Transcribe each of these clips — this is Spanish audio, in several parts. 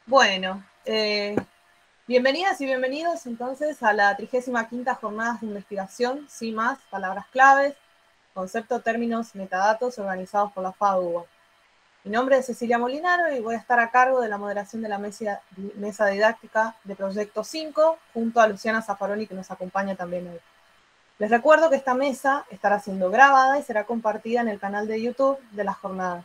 Bueno, bienvenidas y bienvenidos entonces a la 35ª Jornada de Investigación, sin más, palabras claves, concepto, términos, metadatos organizados por la FADUA. Mi nombre es Cecilia Molinaro y voy a estar a cargo de la moderación de la mesa didáctica de Proyecto 5, junto a Luciana Zaffaroni, que nos acompaña también hoy. Les recuerdo que esta mesa estará siendo grabada y será compartida en el canal de YouTube de las jornadas.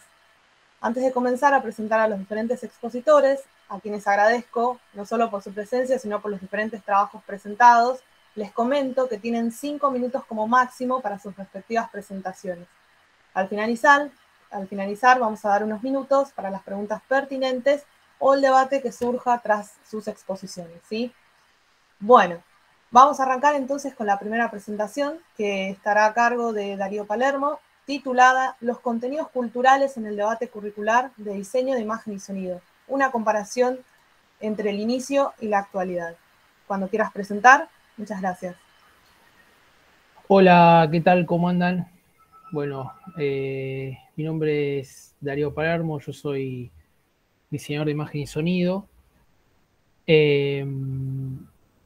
Antes de comenzar a presentar a los diferentes expositores, a quienes agradezco no solo por su presencia, sino por los diferentes trabajos presentados, les comento que tienen 5 minutos como máximo para sus respectivas presentaciones. Al finalizar, vamos a dar unos minutos para las preguntas pertinentes o el debate que surja tras sus exposiciones, ¿sí? Bueno, vamos a arrancar entonces con la primera presentación, que estará a cargo de Darío Palermo, titulada Los contenidos culturales en el debate curricular de diseño de imagen y sonido, una comparación entre el inicio y la actualidad. Cuando quieras presentar, muchas gracias. Hola, ¿qué tal? ¿Cómo andan? Bueno, mi nombre es Darío Palermo, yo soy diseñador de imagen y sonido, eh,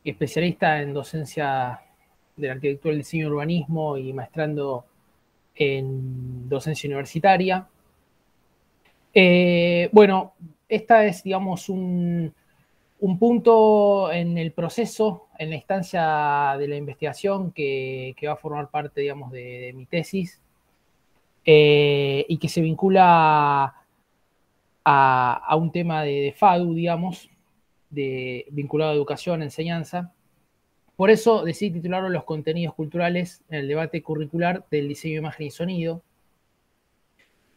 especialista en docencia de la arquitectura, el diseño y urbanismo y maestrando en docencia universitaria. Bueno, esta es, digamos, un punto en el proceso, en la instancia de la investigación que va a formar parte, digamos, de mi tesis. Y que se vincula a un tema de FADU, digamos, vinculado a educación, enseñanza. Por eso decidí titularlo Los contenidos culturales en el debate curricular del diseño de imagen y sonido.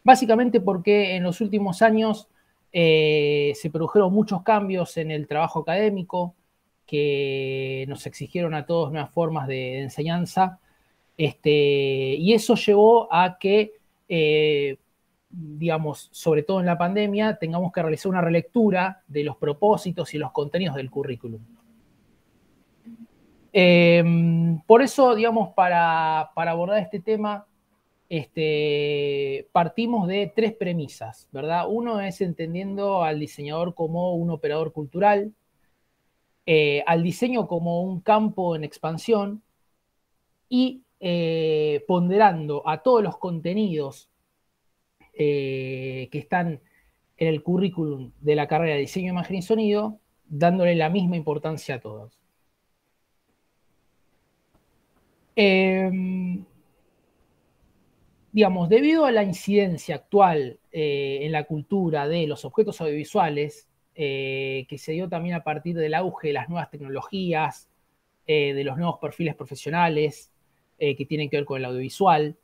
Básicamente porque en los últimos años se produjeron muchos cambios en el trabajo académico que nos exigieron a todos nuevas formas de enseñanza. Y eso llevó a que, digamos, sobre todo en la pandemia, tengamos que realizar una relectura de los propósitos y los contenidos del currículum. Por eso, digamos, para abordar este tema, partimos de tres premisas, ¿verdad? Uno es entendiendo al diseñador como un operador cultural, al diseño como un campo en expansión y ponderando a todos los contenidos que están en el currículum de la carrera de diseño, imagen y sonido, dándole la misma importancia a todos. Digamos, debido a la incidencia actual en la cultura de los objetos audiovisuales, que se dio también a partir del auge de las nuevas tecnologías, de los nuevos perfiles profesionales que tienen que ver con el audiovisual,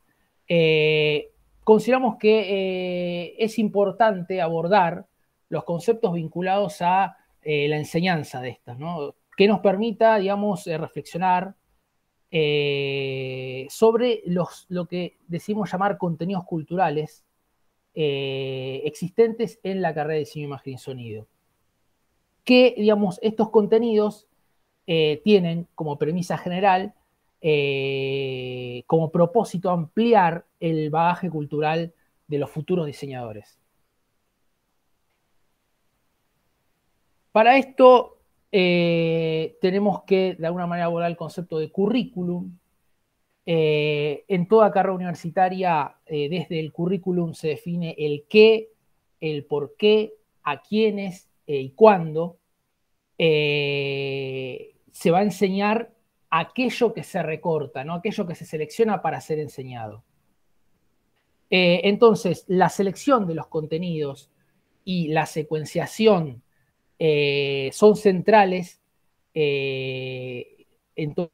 consideramos que es importante abordar los conceptos vinculados a la enseñanza de estas, ¿no? Que nos permita, digamos, reflexionar sobre lo que decimos llamar contenidos culturales existentes en la carrera de diseño, imagen y sonido. Que, digamos, estos contenidos tienen como premisa general, como propósito ampliar el bagaje cultural de los futuros diseñadores. Para esto tenemos que de alguna manera abordar el concepto de currículum. En toda carrera universitaria, desde el currículum se define el qué, el por qué, a quiénes y cuándo. Se va a enseñar aquello que se recorta, ¿no? Aquello que se selecciona para ser enseñado. Entonces, la selección de los contenidos y la secuenciación son centrales en todo.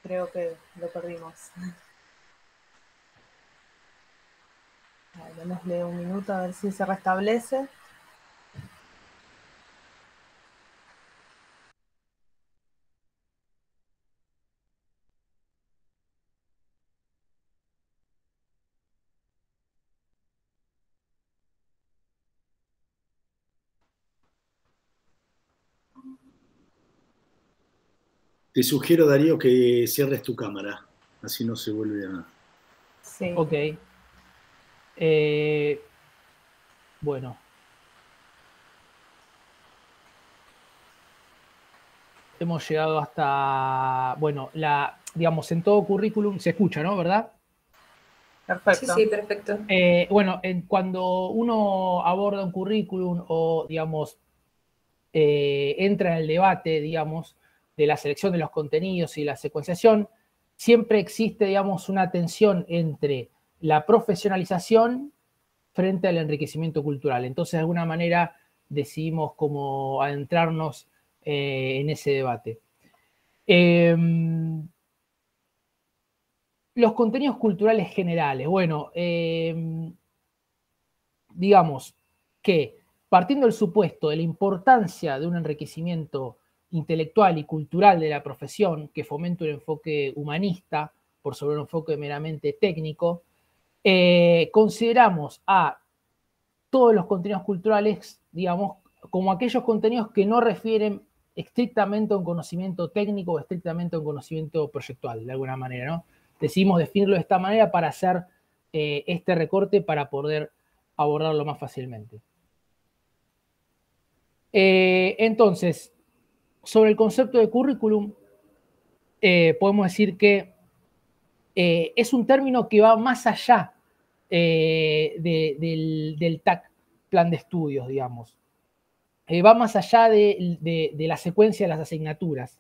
Creo que lo perdimos. Démosle un minuto a ver si se restablece. Te sugiero, Darío, que cierres tu cámara, así no se vuelve a... Sí. Ok. Bueno. Hemos llegado hasta, bueno, digamos, en todo currículum se escucha, ¿no? ¿Verdad? Perfecto. Sí, perfecto. Bueno, cuando uno aborda un currículum o, digamos, entra en el debate, digamos, de la selección de los contenidos y la secuenciación, siempre existe, digamos, una tensión entre la profesionalización frente al enriquecimiento cultural. Entonces, de alguna manera, decidimos como adentrarnos en ese debate. Los contenidos culturales generales. Bueno, digamos que partiendo del supuesto de la importancia de un enriquecimiento intelectual y cultural de la profesión que fomente un enfoque humanista por sobre un enfoque meramente técnico, consideramos a todos los contenidos culturales, digamos, como aquellos contenidos que no refieren estrictamente a un conocimiento técnico o estrictamente a un conocimiento proyectual, de alguna manera, ¿no? Decidimos definirlo de esta manera para hacer este recorte para poder abordarlo más fácilmente. Entonces, sobre el concepto de currículum, podemos decir que es un término que va más allá del TAC, plan de estudios, digamos. Va más allá de la secuencia de las asignaturas,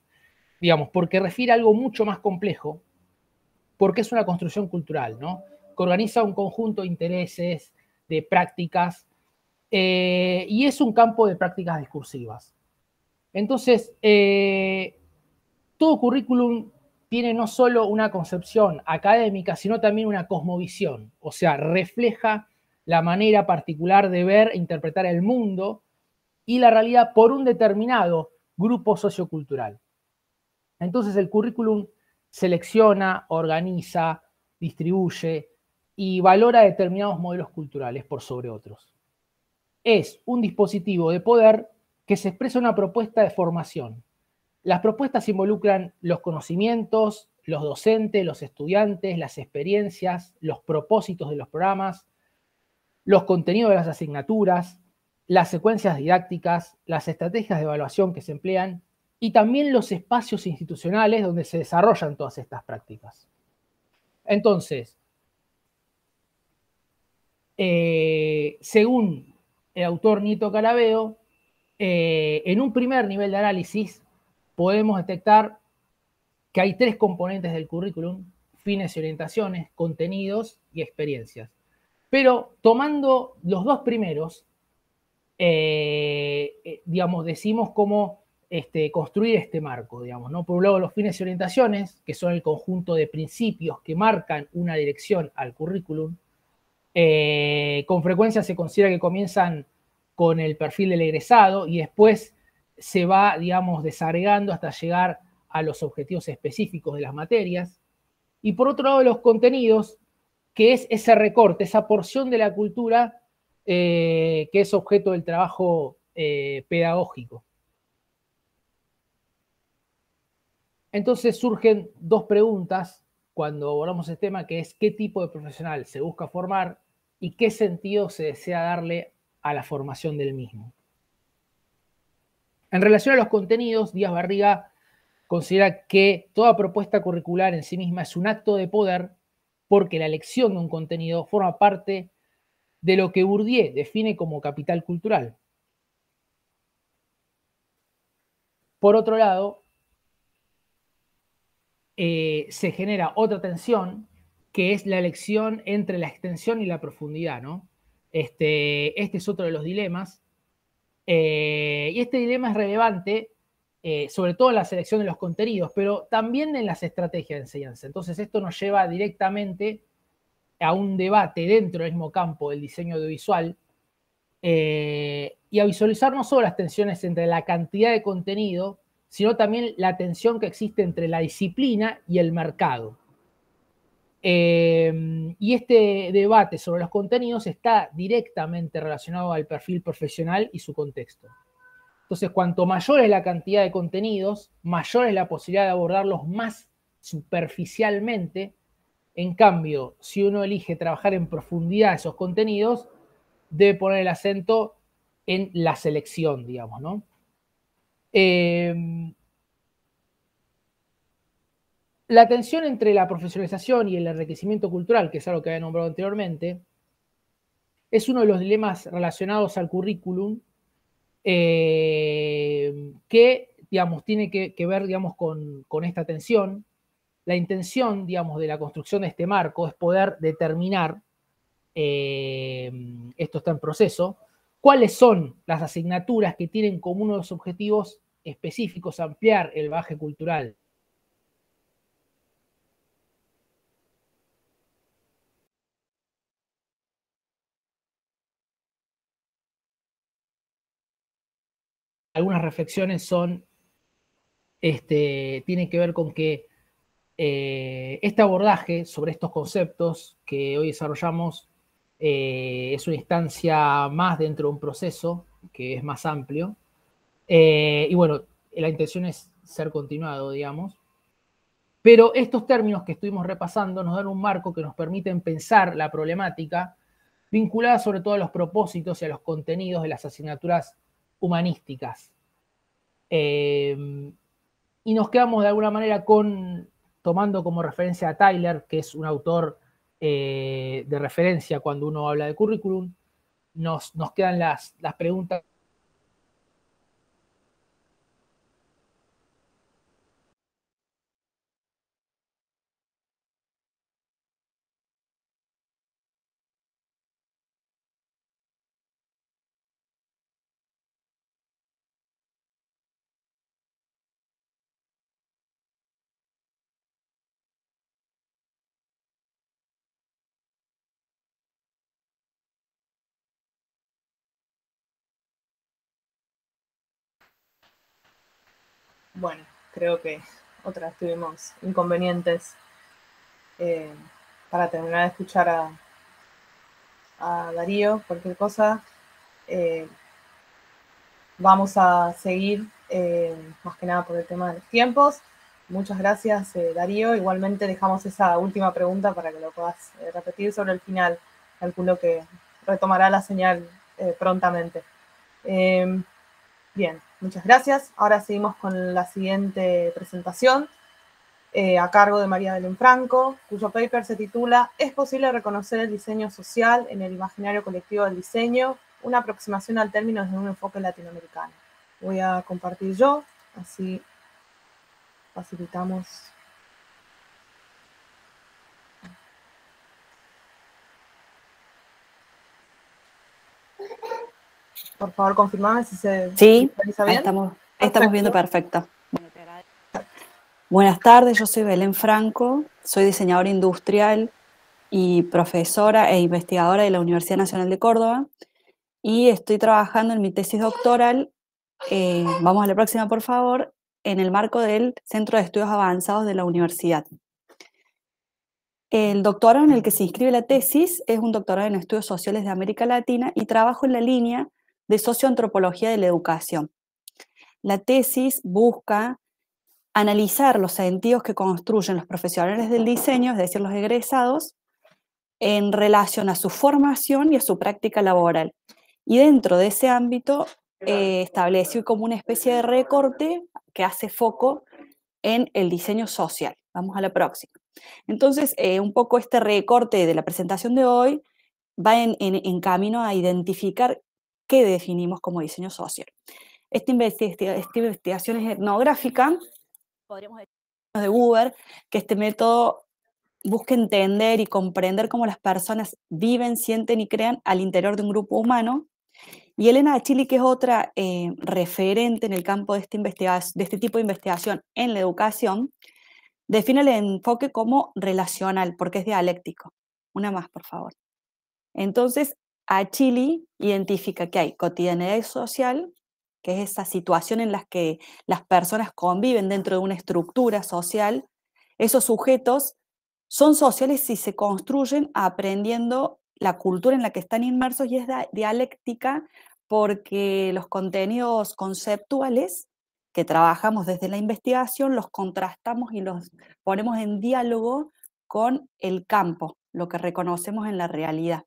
digamos, porque refiere a algo mucho más complejo, porque es una construcción cultural, ¿no? Que organiza un conjunto de intereses, de prácticas, y es un campo de prácticas discursivas. Entonces, todo currículum tiene no solo una concepción académica, sino también una cosmovisión, o sea, refleja la manera particular de ver e interpretar el mundo y la realidad por un determinado grupo sociocultural. Entonces el currículum selecciona, organiza, distribuye y valora determinados modelos culturales por sobre otros. Es un dispositivo de poder que se expresa una propuesta de formación. Las propuestas involucran los conocimientos, los docentes, los estudiantes, las experiencias, los propósitos de los programas, los contenidos de las asignaturas, las secuencias didácticas, las estrategias de evaluación que se emplean y también los espacios institucionales donde se desarrollan todas estas prácticas. Entonces, según el autor Nito Carabeo, en un primer nivel de análisis podemos detectar que hay tres componentes del currículum: fines y orientaciones, contenidos y experiencias. Pero tomando los dos primeros, digamos, decimos cómo construir este marco, digamos, ¿no? Por un lado, los fines y orientaciones, que son el conjunto de principios que marcan una dirección al currículum. Con frecuencia se considera que comienzan con el perfil del egresado y después se va, digamos, desagregando hasta llegar a los objetivos específicos de las materias. Y por otro lado, los contenidos, que es ese recorte, esa porción de la cultura que es objeto del trabajo pedagógico. Entonces surgen dos preguntas cuando abordamos este tema, que es qué tipo de profesional se busca formar y qué sentido se desea darle a la formación del mismo. En relación a los contenidos, Díaz Barriga considera que toda propuesta curricular en sí misma es un acto de poder porque la elección de un contenido forma parte de lo que Bourdieu define como capital cultural. Por otro lado, se genera otra tensión, que es la elección entre la extensión y la profundidad, ¿no? Este es otro de los dilemas. Y este dilema es relevante, sobre todo en la selección de los contenidos, pero también en las estrategias de enseñanza. Entonces, esto nos lleva directamente a un debate dentro del mismo campo del diseño audiovisual y a visualizar no solo las tensiones entre la cantidad de contenido, sino también la tensión que existe entre la disciplina y el mercado. Y este debate sobre los contenidos está directamente relacionado al perfil profesional y su contexto. Entonces, cuanto mayor es la cantidad de contenidos, mayor es la posibilidad de abordarlos más superficialmente. En cambio, si uno elige trabajar en profundidad esos contenidos, debe poner el acento en la selección, digamos, ¿no? La tensión entre la profesionalización y el enriquecimiento cultural, que es algo que había nombrado anteriormente, es uno de los dilemas relacionados al currículum que, digamos, tiene que ver, digamos, con esta tensión. La intención, digamos, de la construcción de este marco es poder determinar, esto está en proceso, cuáles son las asignaturas que tienen como uno de los objetivos específicos ampliar el bagaje cultural. Algunas reflexiones son, tienen que ver con que este abordaje sobre estos conceptos que hoy desarrollamos es una instancia más dentro de un proceso que es más amplio. Y bueno, la intención es ser continuado, digamos. Pero estos términos que estuvimos repasando nos dan un marco que nos permiten pensar la problemática vinculada sobre todo a los propósitos y a los contenidos de las asignaturas humanísticas. Y nos quedamos de alguna manera tomando como referencia a Tyler, que es un autor de referencia cuando uno habla de currículum, nos quedan las preguntas. Bueno, creo que otra vez tuvimos inconvenientes para terminar de escuchar a Darío. Cualquier cosa, vamos a seguir, más que nada por el tema de los tiempos. Muchas gracias, Darío. Igualmente dejamos esa última pregunta para que lo puedas repetir sobre el final. Calculo que retomará la señal prontamente. Bien, muchas gracias. Ahora seguimos con la siguiente presentación, a cargo de María Belén Franco, cuyo paper se titula ¿Es posible reconocer el diseño social en el imaginario colectivo del diseño? Una aproximación al término desde un enfoque latinoamericano. Voy a compartir yo, así facilitamos. Por favor, confirmame si se visualiza bien. Estamos viendo perfecto. Buenas tardes, yo soy Belén Franco, soy diseñadora industrial y profesora e investigadora de la Universidad Nacional de Córdoba y estoy trabajando en mi tesis doctoral, vamos a la próxima por favor, en el marco del Centro de Estudios Avanzados de la universidad. El doctorado en el que se inscribe la tesis es un doctorado en Estudios Sociales de América Latina y trabajo en la línea de socioantropología de la educación. La tesis busca analizar los sentidos que construyen los profesionales del diseño, es decir, los egresados, en relación a su formación y a su práctica laboral. Y dentro de ese ámbito estableció como una especie de recorte que hace foco en el diseño social. Vamos a la próxima. Entonces, un poco este recorte de la presentación de hoy va en camino a identificar qué definimos como diseño social. Esta investigación es etnográfica, podríamos decir de Buber, que este método busca entender y comprender cómo las personas viven, sienten y crean al interior de un grupo humano. Y Elena Achilli, que es otra referente en el campo de este tipo de investigación en la educación, define el enfoque como relacional, porque es dialéctico. Una más, por favor. Entonces, Achilli identifica que hay cotidianidad social, que es esa situación en la que las personas conviven dentro de una estructura social. Esos sujetos son sociales y se construyen aprendiendo la cultura en la que están inmersos y es dialéctica porque los contenidos conceptuales que trabajamos desde la investigación los contrastamos y los ponemos en diálogo con el campo, lo que reconocemos en la realidad,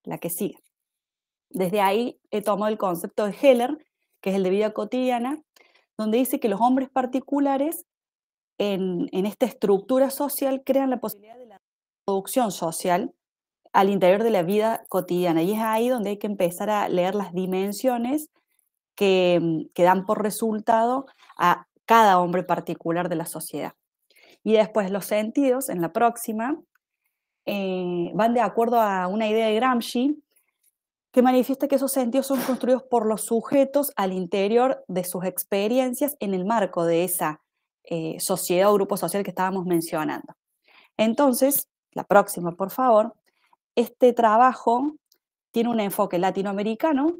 la que sigue. Desde ahí he tomado el concepto de Heller, que es el de vida cotidiana, donde dice que los hombres particulares en esta estructura social crean la posibilidad de la producción social al interior de la vida cotidiana. Y es ahí donde hay que empezar a leer las dimensiones que dan por resultado a cada hombre particular de la sociedad. Y después los sentidos, en la próxima, van de acuerdo a una idea de Gramsci, que manifiesta que esos sentidos son construidos por los sujetos al interior de sus experiencias en el marco de esa sociedad o grupo social que estábamos mencionando. Entonces, la próxima, por favor, este trabajo tiene un enfoque latinoamericano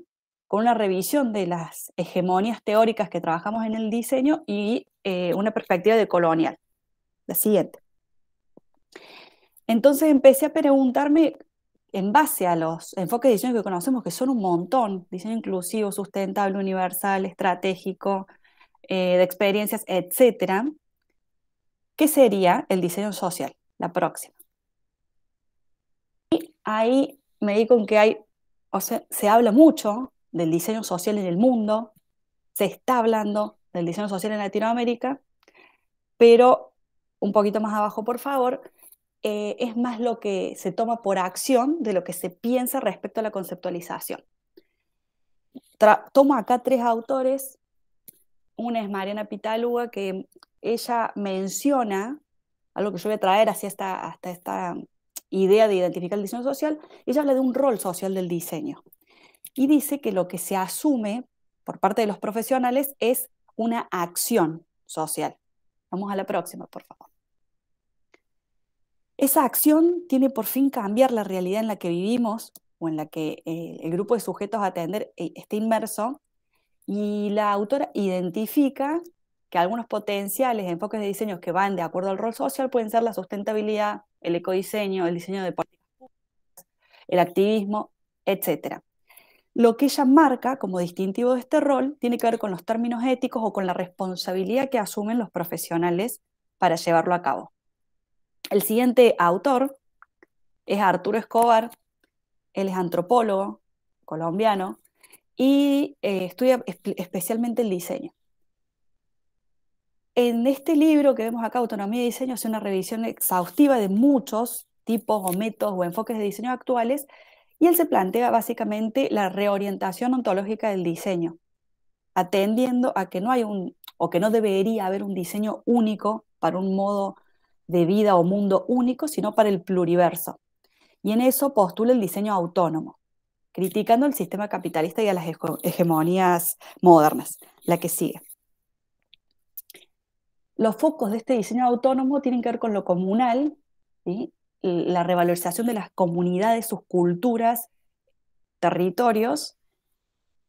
con una revisión de las hegemonías teóricas que trabajamos en el diseño y una perspectiva de colonial. La siguiente. Entonces empecé a preguntarme, en base a los enfoques de diseño que conocemos, que son un montón, diseño inclusivo, sustentable, universal, estratégico, de experiencias, etcétera, ¿qué sería el diseño social? La próxima. Y ahí me di con que hay, o sea, se habla mucho del diseño social en el mundo, se está hablando del diseño social en Latinoamérica, pero un poquito más abajo, por favor, es más lo que se toma por acción de lo que se piensa respecto a la conceptualización. Tomo acá 3 autores. Una es Mariana Pitaluga, que ella menciona algo que yo voy a traer hacia hasta esta idea de identificar el diseño social. Ella habla de un rol social del diseño y dice que lo que se asume por parte de los profesionales es una acción social. Vamos a la próxima, por favor. Esa acción tiene por fin cambiar la realidad en la que vivimos o en la que el grupo de sujetos a atender está inmerso, y la autora identifica que algunos potenciales enfoques de diseño que van de acuerdo al rol social pueden ser la sustentabilidad, el ecodiseño, el diseño de políticas públicas, el activismo, etc. Lo que ella marca como distintivo de este rol tiene que ver con los términos éticos o con la responsabilidad que asumen los profesionales para llevarlo a cabo. El siguiente autor es Arturo Escobar. Él es antropólogo colombiano y estudia especialmente el diseño. En este libro que vemos acá, Autonomía y Diseño, hace una revisión exhaustiva de muchos tipos o métodos o enfoques de diseño actuales, y él se plantea básicamente la reorientación ontológica del diseño, atendiendo a que no hay o que no debería haber un diseño único para un modo de vida o mundo único, sino para el pluriverso. Y en eso postula el diseño autónomo, criticando el sistema capitalista y a las hegemonías modernas. La que sigue. Los focos de este diseño autónomo tienen que ver con lo comunal, ¿sí? La revalorización de las comunidades, sus culturas, territorios,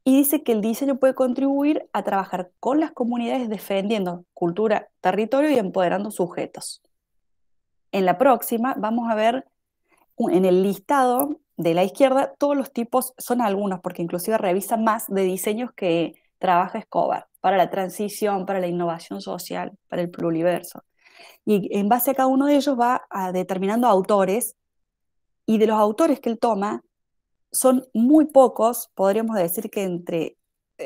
y dice que el diseño puede contribuir a trabajar con las comunidades defendiendo cultura, territorio y empoderando sujetos. En la próxima vamos a ver en el listado de la izquierda todos los tipos, son algunos porque inclusive revisa más de diseños que trabaja Escobar para la transición, para la innovación social, para el pluriverso. Y en base a cada uno de ellos va determinando autores, y de los autores que él toma son muy pocos, podríamos decir que entre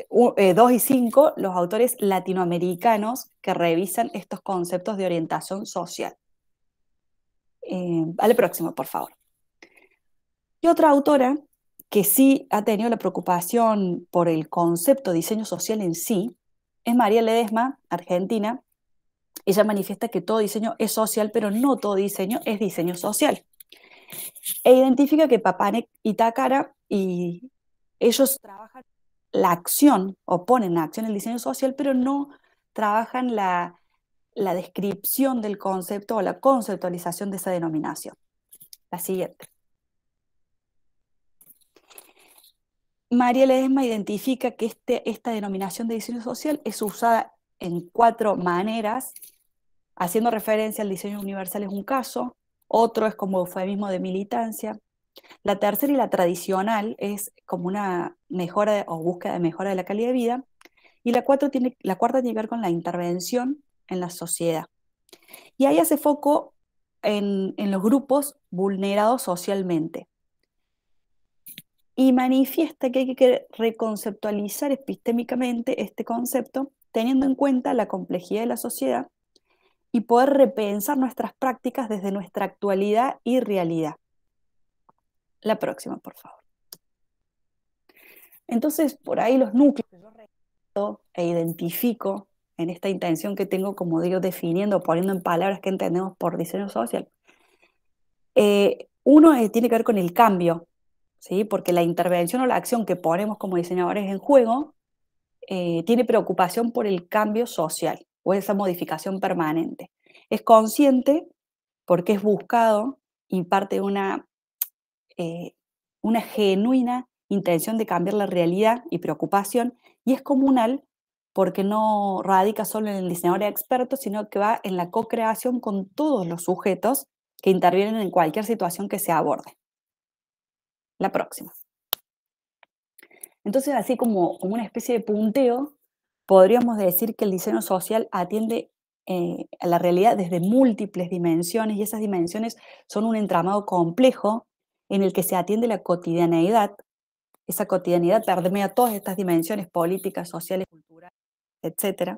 2 y 5 los autores latinoamericanos que revisan estos conceptos de orientación social. A la próxima, por favor. Y otra autora que sí ha tenido la preocupación por el concepto de diseño social en sí es María Ledesma, argentina. Ella manifiesta que todo diseño es social, pero no todo diseño es diseño social. E identifica que Papanek y Takara, y ellos trabajan la acción, o ponen en acción el diseño social, pero no trabajan la descripción del concepto o la conceptualización de esa denominación. La siguiente. María Ledesma identifica que esta denominación de diseño social es usada en 4 maneras, haciendo referencia al diseño universal es un caso, otro es como eufemismo de militancia, La tercera y la tradicional es como una mejora o búsqueda de mejora de la calidad de vida. Y la cuarta tiene que ver con la intervención en la sociedad. Y ahí hace foco en los grupos vulnerados socialmente. Y manifiesta que hay que reconceptualizar epistémicamente este concepto, teniendo en cuenta la complejidad de la sociedad y poder repensar nuestras prácticas desde nuestra actualidad y realidad. La próxima, por favor. Entonces, por ahí los núcleos que yo recuerdo e identifico en esta intención que tengo, como digo, definiendo, poniendo en palabras que entendemos por diseño social. Uno tiene que ver con el cambio, ¿sí? Porque la intervención o la acción que ponemos como diseñadores en juego tiene preocupación por el cambio social o esa modificación permanente. Es consciente porque es buscado y parte de una genuina intención de cambiar la realidad y preocupación, y es comunal porque no radica solo en el diseñador experto, sino que va en la co-creación con todos los sujetos que intervienen en cualquier situación que se aborde. La próxima. Entonces, así como una especie de punteo, podríamos decir que el diseño social atiende a la realidad desde múltiples dimensiones, y esas dimensiones son un entramado complejo en el que se atiende la cotidianeidad. Esa cotidianidad permea todas estas dimensiones políticas, sociales, culturales, etc.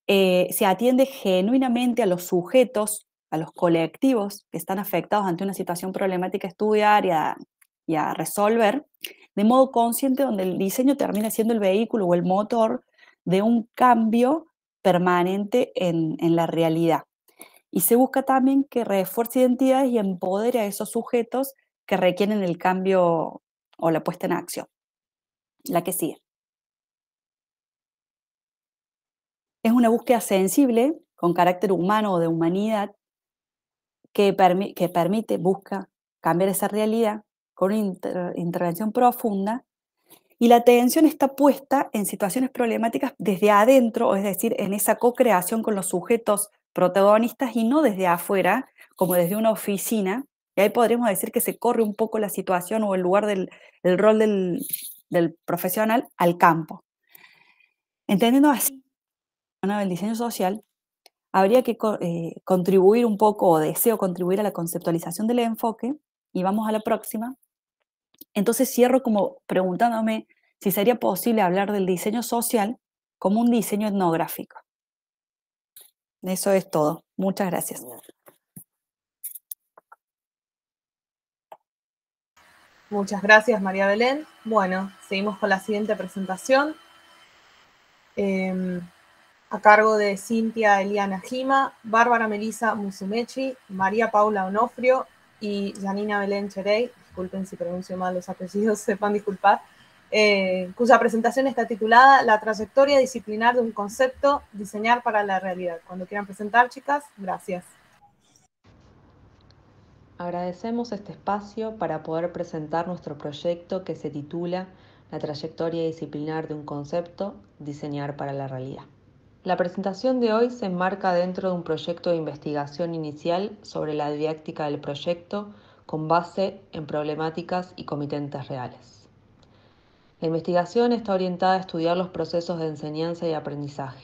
Se atiende genuinamente a los sujetos, a los colectivos que están afectados ante una situación problemática a estudiar y a resolver, de modo consciente, donde el diseño termina siendo el vehículo o el motor de un cambio permanente en la realidad. Y se busca también que refuerce identidades y empodere a esos sujetos que requieren el cambio o la puesta en acción. La que sigue. Es una búsqueda sensible, con carácter humano o de humanidad, que busca cambiar esa realidad con una intervención profunda, y la atención está puesta en situaciones problemáticas desde adentro, es decir, en esa co-creación con los sujetos protagonistas y no desde afuera, como desde una oficina, y ahí podríamos decir que se corre un poco la situación o el lugar el rol del profesional al campo. Entendiendo así el diseño social, habría que contribuir un poco, o deseo contribuir a la conceptualización del enfoque, y vamos a la próxima. Entonces cierro como preguntándome si sería posible hablar del diseño social como un diseño etnográfico. Eso es todo. Muchas gracias. Muchas gracias, María Belén. Bueno, seguimos con la siguiente presentación. A cargo de Cintia Eliana Gima, Bárbara Melisa Musumechi, María Paula Onofrio y Janina Belén Cherey, disculpen si pronuncio mal los apellidos, sepan disculpar, cuya presentación está titulada La trayectoria disciplinar de un concepto, diseñar para la realidad. Cuando quieran presentar, chicas, gracias. Agradecemos este espacio para poder presentar nuestro proyecto que se titula La trayectoria disciplinar de un concepto, diseñar para la realidad. La presentación de hoy se enmarca dentro de un proyecto de investigación inicial sobre la didáctica del proyecto con base en problemáticas y comitentes reales. La investigación está orientada a estudiar los procesos de enseñanza y aprendizaje.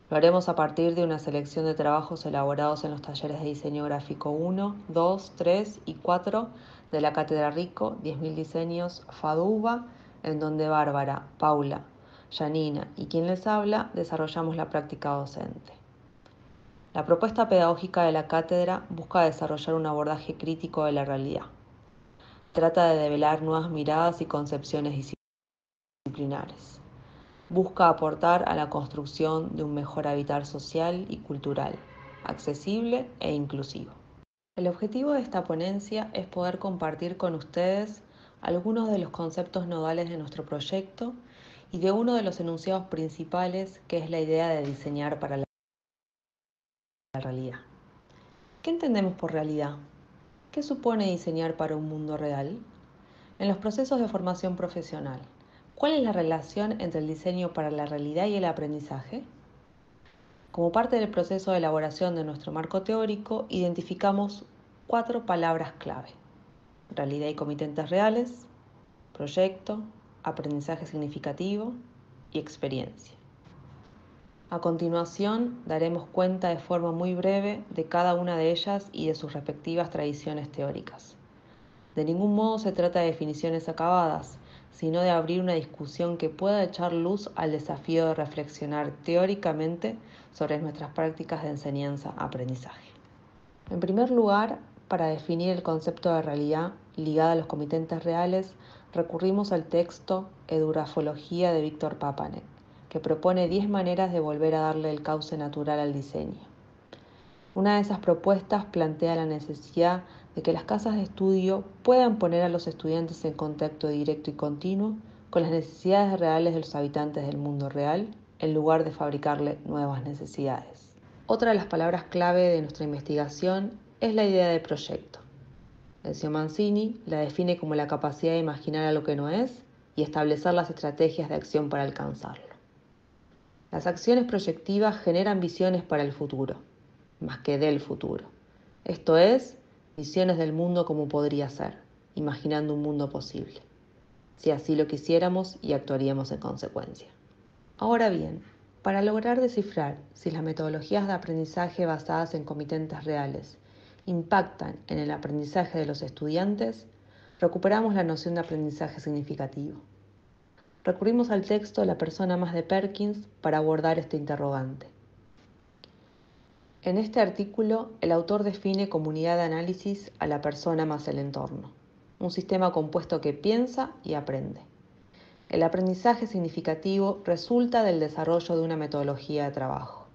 Lo haremos a partir de una selección de trabajos elaborados en los talleres de diseño gráfico 1, 2, 3 y 4 de la Cátedra Rico, 10.000 diseños FADUBA, en donde Bárbara, Paula, Janina y quien les habla desarrollamos la práctica docente. La propuesta pedagógica de la cátedra busca desarrollar un abordaje crítico de la realidad. Trata de develar nuevas miradas y concepciones disciplinares. Busca aportar a la construcción de un mejor habitar social y cultural, accesible e inclusivo. El objetivo de esta ponencia es poder compartir con ustedes algunos de los conceptos nodales de nuestro proyecto y de uno de los enunciados principales, que es la idea de diseñar para la realidad. ¿Qué entendemos por realidad? ¿Qué supone diseñar para un mundo real? En los procesos de formación profesional, ¿cuál es la relación entre el diseño para la realidad y el aprendizaje? Como parte del proceso de elaboración de nuestro marco teórico, identificamos 4 palabras clave. realidad y comitentes reales, proyecto, aprendizaje significativo y experiencia. A continuación, daremos cuenta de forma muy breve de cada una de ellas y de sus respectivas tradiciones teóricas. De ningún modo se trata de definiciones acabadas, sino de abrir una discusión que pueda echar luz al desafío de reflexionar teóricamente sobre nuestras prácticas de enseñanza-aprendizaje. En primer lugar, para definir el concepto de realidad ligado a los comitentes reales, recurrimos al texto Edugrafología de Víctor Papanek, que propone 10 maneras de volver a darle el cauce natural al diseño. Una de esas propuestas plantea la necesidad de que las casas de estudio puedan poner a los estudiantes en contacto directo y continuo con las necesidades reales de los habitantes del mundo real, en lugar de fabricarle nuevas necesidades. Otra de las palabras clave de nuestra investigación es la idea de proyecto. Ezio Mancini la define como la capacidad de imaginar a lo que no es y establecer las estrategias de acción para alcanzarlo. Las acciones proyectivas generan visiones para el futuro, más que del futuro. Esto es, visiones del mundo como podría ser, imaginando un mundo posible, si así lo quisiéramos y actuaríamos en consecuencia. Ahora bien, para lograr descifrar si las metodologías de aprendizaje basadas en comitentes reales impactan en el aprendizaje de los estudiantes, recuperamos la noción de aprendizaje significativo. Recurrimos al texto La persona más de Perkins para abordar este interrogante. En este artículo, el autor define como unidad de análisis a la persona más el entorno, un sistema compuesto que piensa y aprende. El aprendizaje significativo resulta del desarrollo de una metodología de trabajo.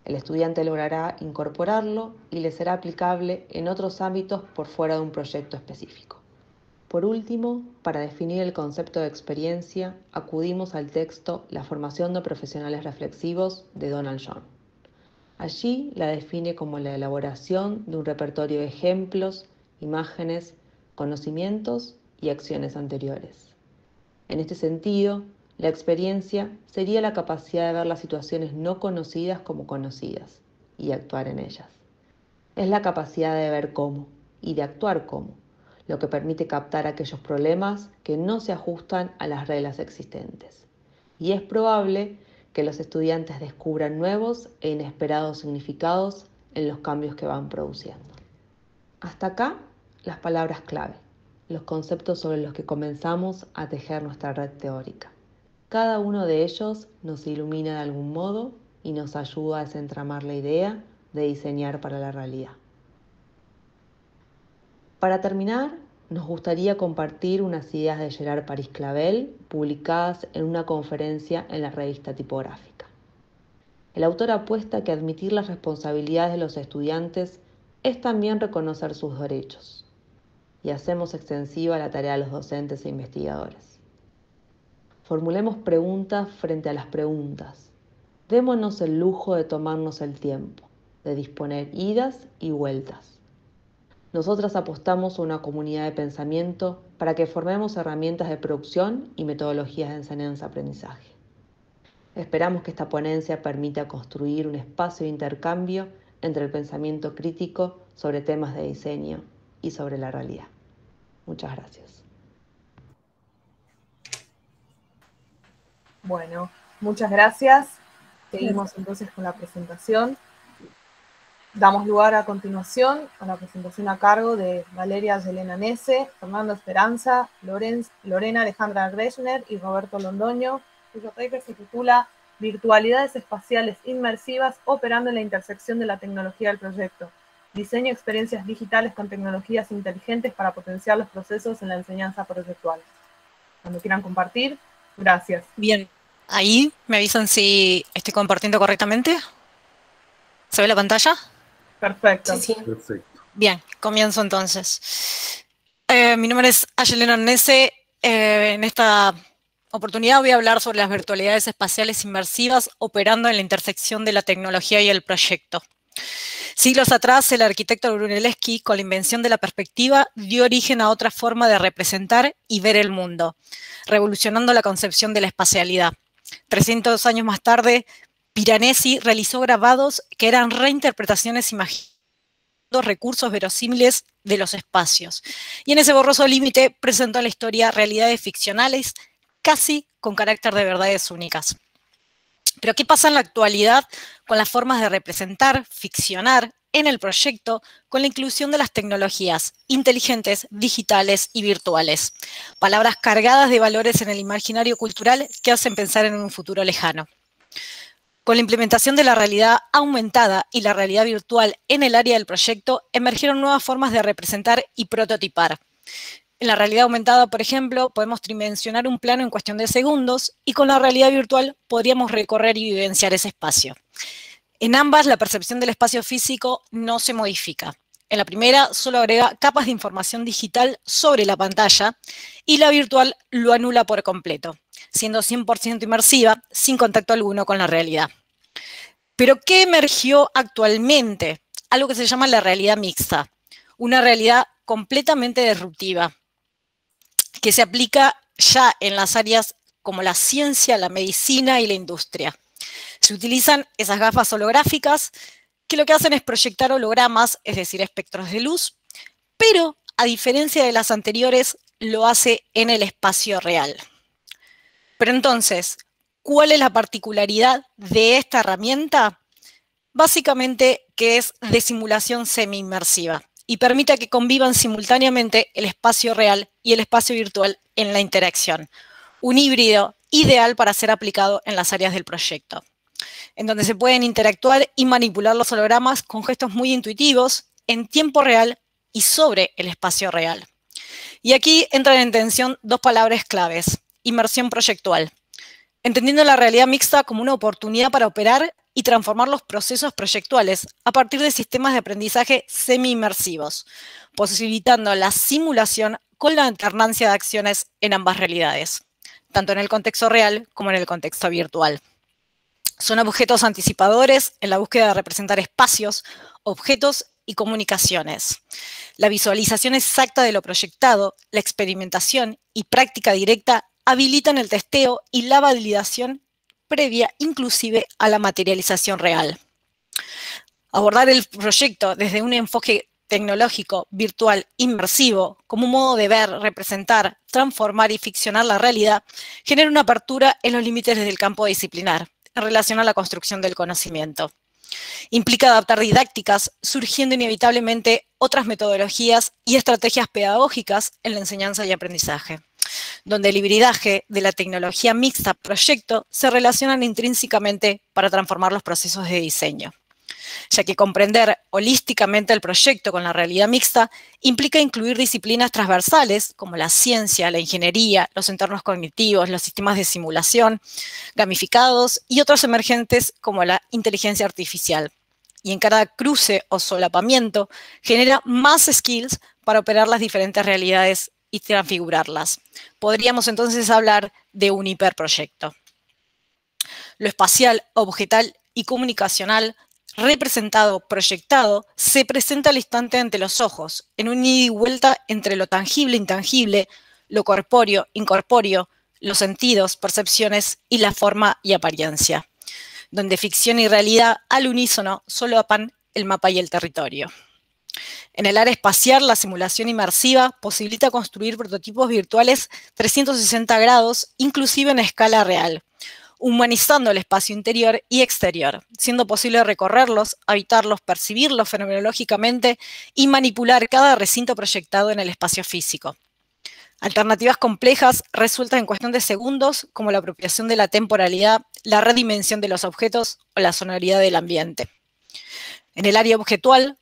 El estudiante logrará incorporarlo y le será aplicable en otros ámbitos por fuera de un proyecto específico. Por último, para definir el concepto de experiencia, acudimos al texto La formación de profesionales reflexivos de Donald John. Allí la define como la elaboración de un repertorio de ejemplos, imágenes, conocimientos y acciones anteriores. En este sentido, la experiencia sería la capacidad de ver las situaciones no conocidas como conocidas y actuar en ellas. Es la capacidad de ver cómo y de actuar cómo, lo que permite captar aquellos problemas que no se ajustan a las reglas existentes. Y es probable que los estudiantes descubran nuevos e inesperados significados en los cambios que van produciendo. Hasta acá, las palabras clave, los conceptos sobre los que comenzamos a tejer nuestra red teórica. Cada uno de ellos nos ilumina de algún modo y nos ayuda a desentramar la idea de diseñar para la realidad. Para terminar, nos gustaría compartir unas ideas de Gerard París-Clavel publicadas en una conferencia en la revista Tipográfica. El autor apuesta que admitir las responsabilidades de los estudiantes es también reconocer sus derechos, y hacemos extensiva la tarea de los docentes e investigadores. Formulemos preguntas frente a las preguntas. Démonos el lujo de tomarnos el tiempo, de disponer idas y vueltas. Nosotras apostamos a una comunidad de pensamiento para que formemos herramientas de producción y metodologías de enseñanza-aprendizaje. Esperamos que esta ponencia permita construir un espacio de intercambio entre el pensamiento crítico sobre temas de diseño y sobre la realidad. Muchas gracias. Bueno, muchas gracias. Seguimos entonces con la presentación. Damos lugar a continuación a la presentación a cargo de Valeria Yelena Nese, Fernando Esperanza, Lorena Alejandra Grechner y Roberto Londoño, cuyo paper se titula Virtualidades espaciales inmersivas operando en la intersección de la tecnología del proyecto. Diseño de experiencias digitales con tecnologías inteligentes para potenciar los procesos en la enseñanza proyectual. Cuando quieran compartir, gracias. Bien, ahí me avisan si estoy compartiendo correctamente. ¿Se ve la pantalla? Perfecto. Sí. Perfecto. Bien, comienzo entonces. Mi nombre es Ayelena Nese. En esta oportunidad voy a hablar sobre las virtualidades espaciales inmersivas operando en la intersección de la tecnología y el proyecto. Siglos atrás, el arquitecto Brunelleschi, con la invención de la perspectiva, dio origen a otra forma de representar y ver el mundo, revolucionando la concepción de la espacialidad. 300 años más tarde, Piranesi realizó grabados que eran reinterpretaciones imaginadas recursos verosímiles de los espacios. Y en ese borroso límite presentó en la historia realidades ficcionales casi con carácter de verdades únicas. Pero ¿qué pasa en la actualidad con las formas de representar, ficcionar en el proyecto con la inclusión de las tecnologías inteligentes, digitales y virtuales? Palabras cargadas de valores en el imaginario cultural que hacen pensar en un futuro lejano. Con la implementación de la realidad aumentada y la realidad virtual en el área del proyecto, emergieron nuevas formas de representar y prototipar. En la realidad aumentada, por ejemplo, podemos tridimensionar un plano en cuestión de segundos y con la realidad virtual podríamos recorrer y vivenciar ese espacio. En ambas, la percepción del espacio físico no se modifica. En la primera, solo agrega capas de información digital sobre la pantalla y la virtual lo anula por completo, siendo 100% inmersiva, sin contacto alguno con la realidad. Pero ¿qué emergió actualmente? Algo que se llama la realidad mixta, una realidad completamente disruptiva, que se aplica ya en las áreas como la ciencia, la medicina y la industria. Se utilizan esas gafas holográficas que lo que hacen es proyectar hologramas, es decir, espectros de luz, pero a diferencia de las anteriores, lo hace en el espacio real. Pero entonces, ¿cuál es la particularidad de esta herramienta? Básicamente que es de simulación semi-inmersiva y permite que convivan simultáneamente el espacio real y el espacio virtual en la interacción. Un híbrido ideal para ser aplicado en las áreas del proyecto, en donde se pueden interactuar y manipular los hologramas con gestos muy intuitivos, en tiempo real y sobre el espacio real. Y aquí entran en tensión dos palabras claves: inmersión proyectual, entendiendo la realidad mixta como una oportunidad para operar y transformar los procesos proyectuales a partir de sistemas de aprendizaje semi-inmersivos, posibilitando la simulación con la alternancia de acciones en ambas realidades, tanto en el contexto real como en el contexto virtual. Son objetos anticipadores en la búsqueda de representar espacios, objetos y comunicaciones. La visualización exacta de lo proyectado, la experimentación y práctica directa habilitan el testeo y la validación previa inclusive a la materialización real. Abordar el proyecto desde un enfoque tecnológico, virtual, inmersivo, como un modo de ver, representar, transformar y ficcionar la realidad, genera una apertura en los límites del campo disciplinar en relación a la construcción del conocimiento. Implica adaptar didácticas, surgiendo inevitablemente otras metodologías y estrategias pedagógicas en la enseñanza y aprendizaje, donde el hibridaje de la tecnología mixta proyecto se relacionan intrínsecamente para transformar los procesos de diseño, ya que comprender holísticamente el proyecto con la realidad mixta implica incluir disciplinas transversales como la ciencia, la ingeniería, los entornos cognitivos, los sistemas de simulación, gamificados y otros emergentes como la inteligencia artificial. Y en cada cruce o solapamiento genera más skills para operar las diferentes realidades y transfigurarlas. Podríamos entonces hablar de un hiperproyecto. Lo espacial, objetal y comunicacional, representado, proyectado, se presenta al instante ante los ojos, en un ida y vuelta entre lo tangible e intangible, lo corpóreo, incorpóreo, los sentidos, percepciones y la forma y apariencia, donde ficción y realidad al unísono solapan el mapa y el territorio. En el área espacial, la simulación inmersiva posibilita construir prototipos virtuales 360 grados, inclusive en escala real, humanizando el espacio interior y exterior, siendo posible recorrerlos, habitarlos, percibirlos fenomenológicamente y manipular cada recinto proyectado en el espacio físico. Alternativas complejas resueltas en cuestión de segundos, como la apropiación de la temporalidad, la redimensión de los objetos o la sonoridad del ambiente. En el área objetual,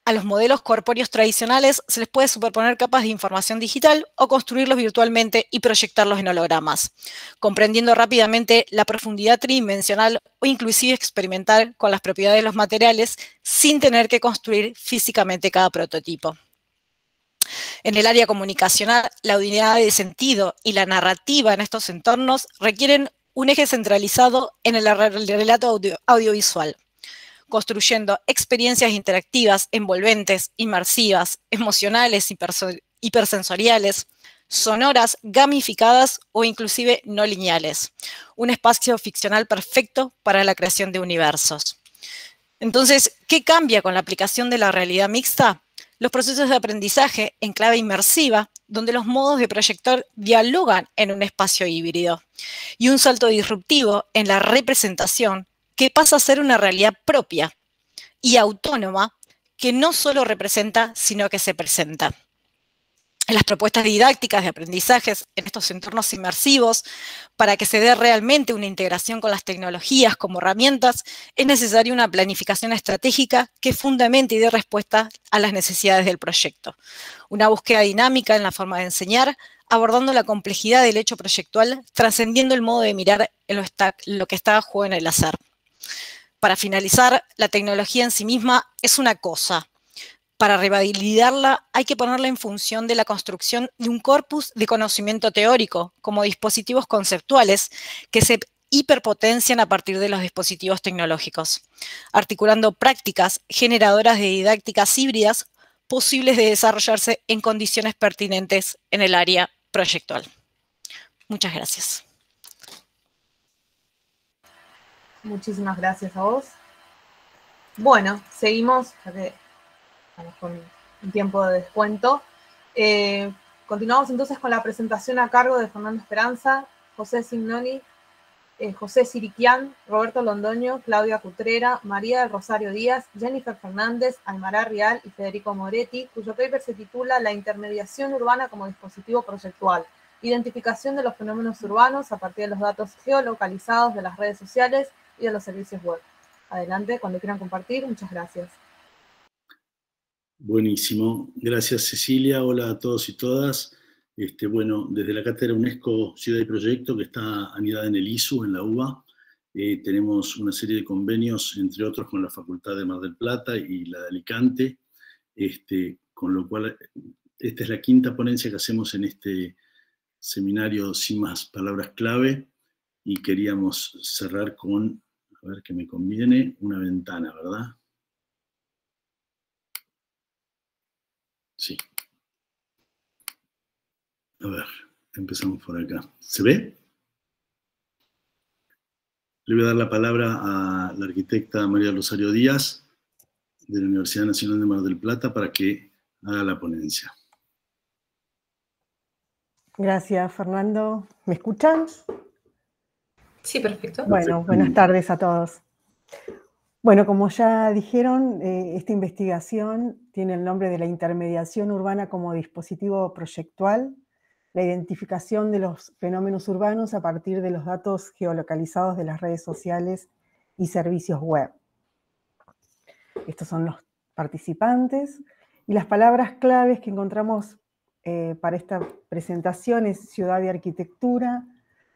a los modelos corpóreos tradicionales se les puede superponer capas de información digital o construirlos virtualmente y proyectarlos en hologramas, comprendiendo rápidamente la profundidad tridimensional o inclusive experimentar con las propiedades de los materiales sin tener que construir físicamente cada prototipo. En el área comunicacional, la unidad de sentido y la narrativa en estos entornos requieren un eje centralizado en el relato audiovisual, construyendo experiencias interactivas, envolventes, inmersivas, emocionales, hipersensoriales, sonoras, gamificadas o inclusive no lineales. Un espacio ficcional perfecto para la creación de universos. Entonces, ¿qué cambia con la aplicación de la realidad mixta? Los procesos de aprendizaje en clave inmersiva, donde los modos de proyectar dialogan en un espacio híbrido, y un salto disruptivo en la representación que pasa a ser una realidad propia y autónoma que no solo representa, sino que se presenta. En las propuestas didácticas de aprendizajes en estos entornos inmersivos, para que se dé realmente una integración con las tecnologías como herramientas, es necesaria una planificación estratégica que fundamente y dé respuesta a las necesidades del proyecto. Una búsqueda dinámica en la forma de enseñar, abordando la complejidad del hecho proyectual, trascendiendo el modo de mirar en lo que está a juego en el azar. Para finalizar, la tecnología en sí misma es una cosa. Para revalidarla hay que ponerla en función de la construcción de un corpus de conocimiento teórico, como dispositivos conceptuales que se hiperpotencian a partir de los dispositivos tecnológicos, articulando prácticas generadoras de didácticas híbridas posibles de desarrollarse en condiciones pertinentes en el área proyectual. Muchas gracias. Muchísimas gracias a vos. Bueno, seguimos, ya que estamos con un tiempo de descuento. Continuamos entonces con la presentación a cargo de Fernando Esperanza, José Signoni, José Siriquián, Roberto Londoño, Claudia Cutrera, María del Rosario Díaz, Jennifer Fernández, Aymara Rial y Federico Moretti, cuyo paper se titula La intermediación urbana como dispositivo proyectual, identificación de los fenómenos urbanos a partir de los datos geolocalizados de las redes sociales y de los servicios web. Adelante, cuando quieran compartir, muchas gracias. Buenísimo, gracias Cecilia, hola a todos y todas. Bueno, desde la Cátedra UNESCO Ciudad y Proyecto, que está anidada en el ISU, en la UBA, tenemos una serie de convenios, entre otros con la Facultad de Mar del Plata y la de Alicante, con lo cual esta es la quinta ponencia que hacemos en este seminario Sin Más Palabras Clave, y queríamos cerrar con, a ver que me conviene, una ventana, ¿verdad? Sí. A ver, empezamos por acá. ¿Se ve? Le voy a dar la palabra a la arquitecta María Rosario Díaz, de la Universidad Nacional de Mar del Plata, para que haga la ponencia. Gracias, Fernando. ¿Me escuchan? Sí, perfecto. Bueno, buenas tardes a todos. Bueno, como ya dijeron, esta investigación tiene el nombre de la intermediación urbana como dispositivo proyectual, la identificación de los fenómenos urbanos a partir de los datos geolocalizados de las redes sociales y servicios web. Estos son los participantes, y las palabras claves que encontramos para esta presentación es ciudad y arquitectura,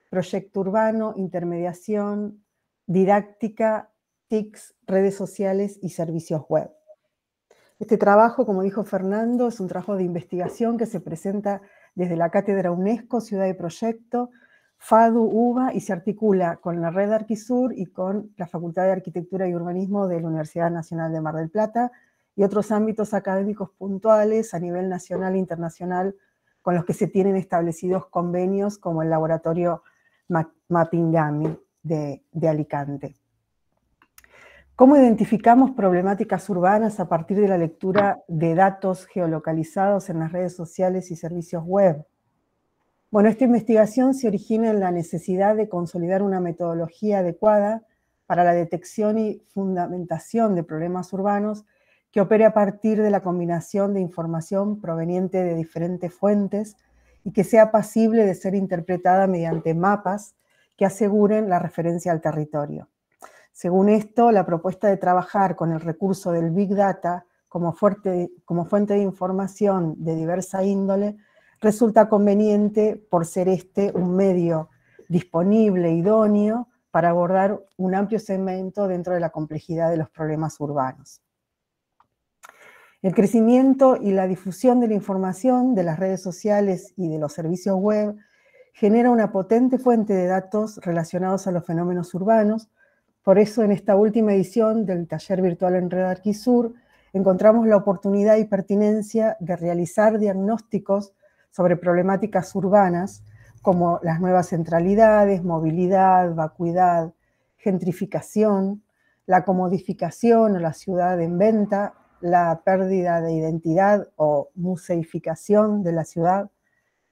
proyecto urbano, intermediación, didáctica, TICs, redes sociales y servicios web. Este trabajo, como dijo Fernando, es un trabajo de investigación que se presenta desde la Cátedra UNESCO Ciudad y Proyecto, FADU, UBA, y se articula con la Red Arquisur y con la Facultad de Arquitectura y Urbanismo de la Universidad Nacional de Mar del Plata y otros ámbitos académicos puntuales a nivel nacional e internacional con los que se tienen establecidos convenios, como el laboratorio Mappingami de Alicante. ¿Cómo identificamos problemáticas urbanas a partir de la lectura de datos geolocalizados en las redes sociales y servicios web? Bueno, esta investigación se origina en la necesidad de consolidar una metodología adecuada para la detección y fundamentación de problemas urbanos que opere a partir de la combinación de información proveniente de diferentes fuentes y que sea pasible de ser interpretada mediante mapas que aseguren la referencia al territorio. Según esto, la propuesta de trabajar con el recurso del Big Data como fuente de información de diversa índole resulta conveniente por ser un medio disponible, idóneo, para abordar un amplio segmento dentro de la complejidad de los problemas urbanos. El crecimiento y la difusión de la información de las redes sociales y de los servicios web genera una potente fuente de datos relacionados a los fenómenos urbanos. Por eso, en esta última edición del taller virtual en Red Arquisur, encontramos la oportunidad y pertinencia de realizar diagnósticos sobre problemáticas urbanas, como las nuevas centralidades, movilidad, vacuidad, gentrificación, la comodificación o la ciudad en venta, la pérdida de identidad o museificación de la ciudad,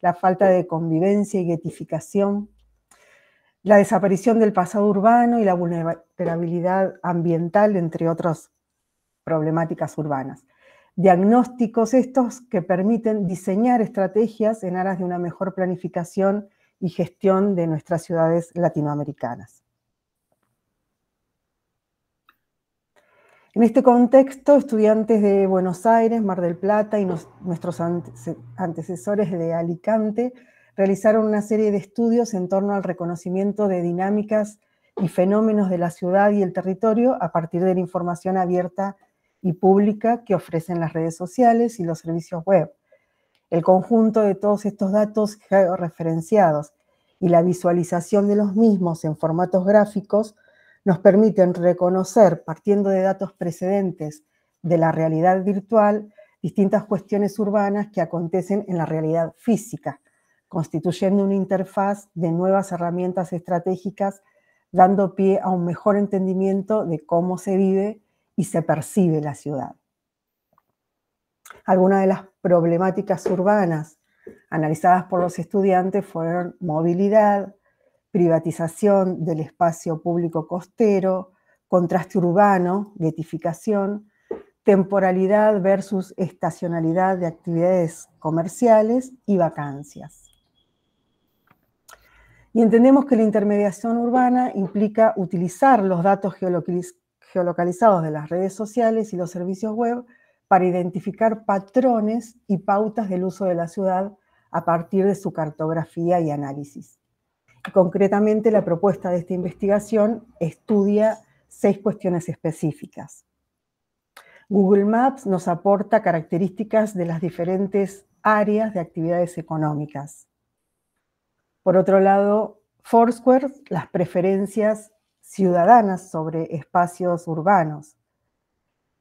la falta de convivencia y guetificación, la desaparición del pasado urbano y la vulnerabilidad ambiental, entre otras problemáticas urbanas. Diagnósticos estos que permiten diseñar estrategias en aras de una mejor planificación y gestión de nuestras ciudades latinoamericanas. En este contexto, estudiantes de Buenos Aires, Mar del Plata y nuestros antecesores de Alicante realizaron una serie de estudios en torno al reconocimiento de dinámicas y fenómenos de la ciudad y el territorio a partir de la información abierta y pública que ofrecen las redes sociales y los servicios web. El conjunto de todos estos datos georreferenciados y la visualización de los mismos en formatos gráficos nos permiten reconocer, partiendo de datos precedentes de la realidad virtual, distintas cuestiones urbanas que acontecen en la realidad física, constituyendo una interfaz de nuevas herramientas estratégicas, dando pie a un mejor entendimiento de cómo se vive y se percibe la ciudad. Algunas de las problemáticas urbanas analizadas por los estudiantes fueron movilidad, privatización del espacio público costero, contraste urbano, guetificación, temporalidad versus estacionalidad de actividades comerciales y vacancias. Y entendemos que la intermediación urbana implica utilizar los datos geolocalizados de las redes sociales y los servicios web para identificar patrones y pautas del uso de la ciudad a partir de su cartografía y análisis. Concretamente, la propuesta de esta investigación estudia 6 cuestiones específicas. Google Maps nos aporta características de las diferentes áreas de actividades económicas. Por otro lado, Foursquare, las preferencias ciudadanas sobre espacios urbanos.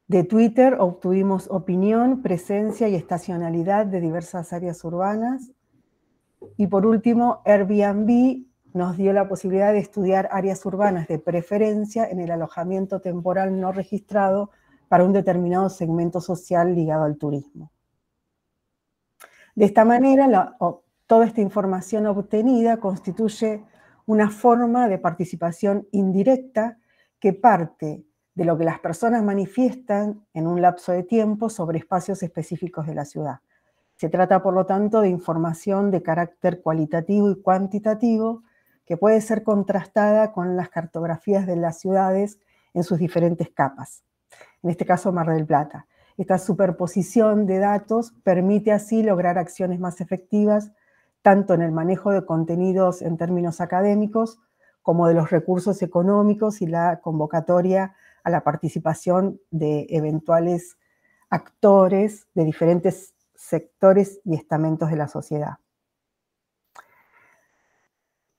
De Twitter obtuvimos opinión, presencia y estacionalidad de diversas áreas urbanas. Y por último, Airbnb nos dio la posibilidad de estudiar áreas urbanas de preferencia en el alojamiento temporal no registrado para un determinado segmento social ligado al turismo. De esta manera, toda esta información obtenida constituye una forma de participación indirecta que parte de lo que las personas manifiestan en un lapso de tiempo sobre espacios específicos de la ciudad. Se trata, por lo tanto, de información de carácter cualitativo y cuantitativo que puede ser contrastada con las cartografías de las ciudades en sus diferentes capas. En este caso, Mar del Plata. Esta superposición de datos permite así lograr acciones más efectivas, tanto en el manejo de contenidos en términos académicos, como de los recursos económicos y la convocatoria a la participación de eventuales actores de diferentes sectores y estamentos de la sociedad.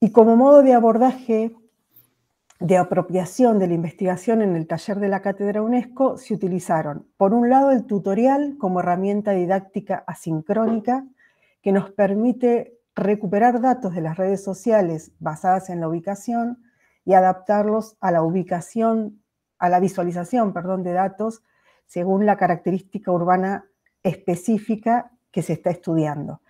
Y como modo de abordaje de apropiación de la investigación en el taller de la Cátedra UNESCO, se utilizaron, por un lado, el tutorial como herramienta didáctica asincrónica que nos permite recuperar datos de las redes sociales basadas en la ubicación y adaptarlos a la visualización de datos según la característica urbana específica que se está estudiando.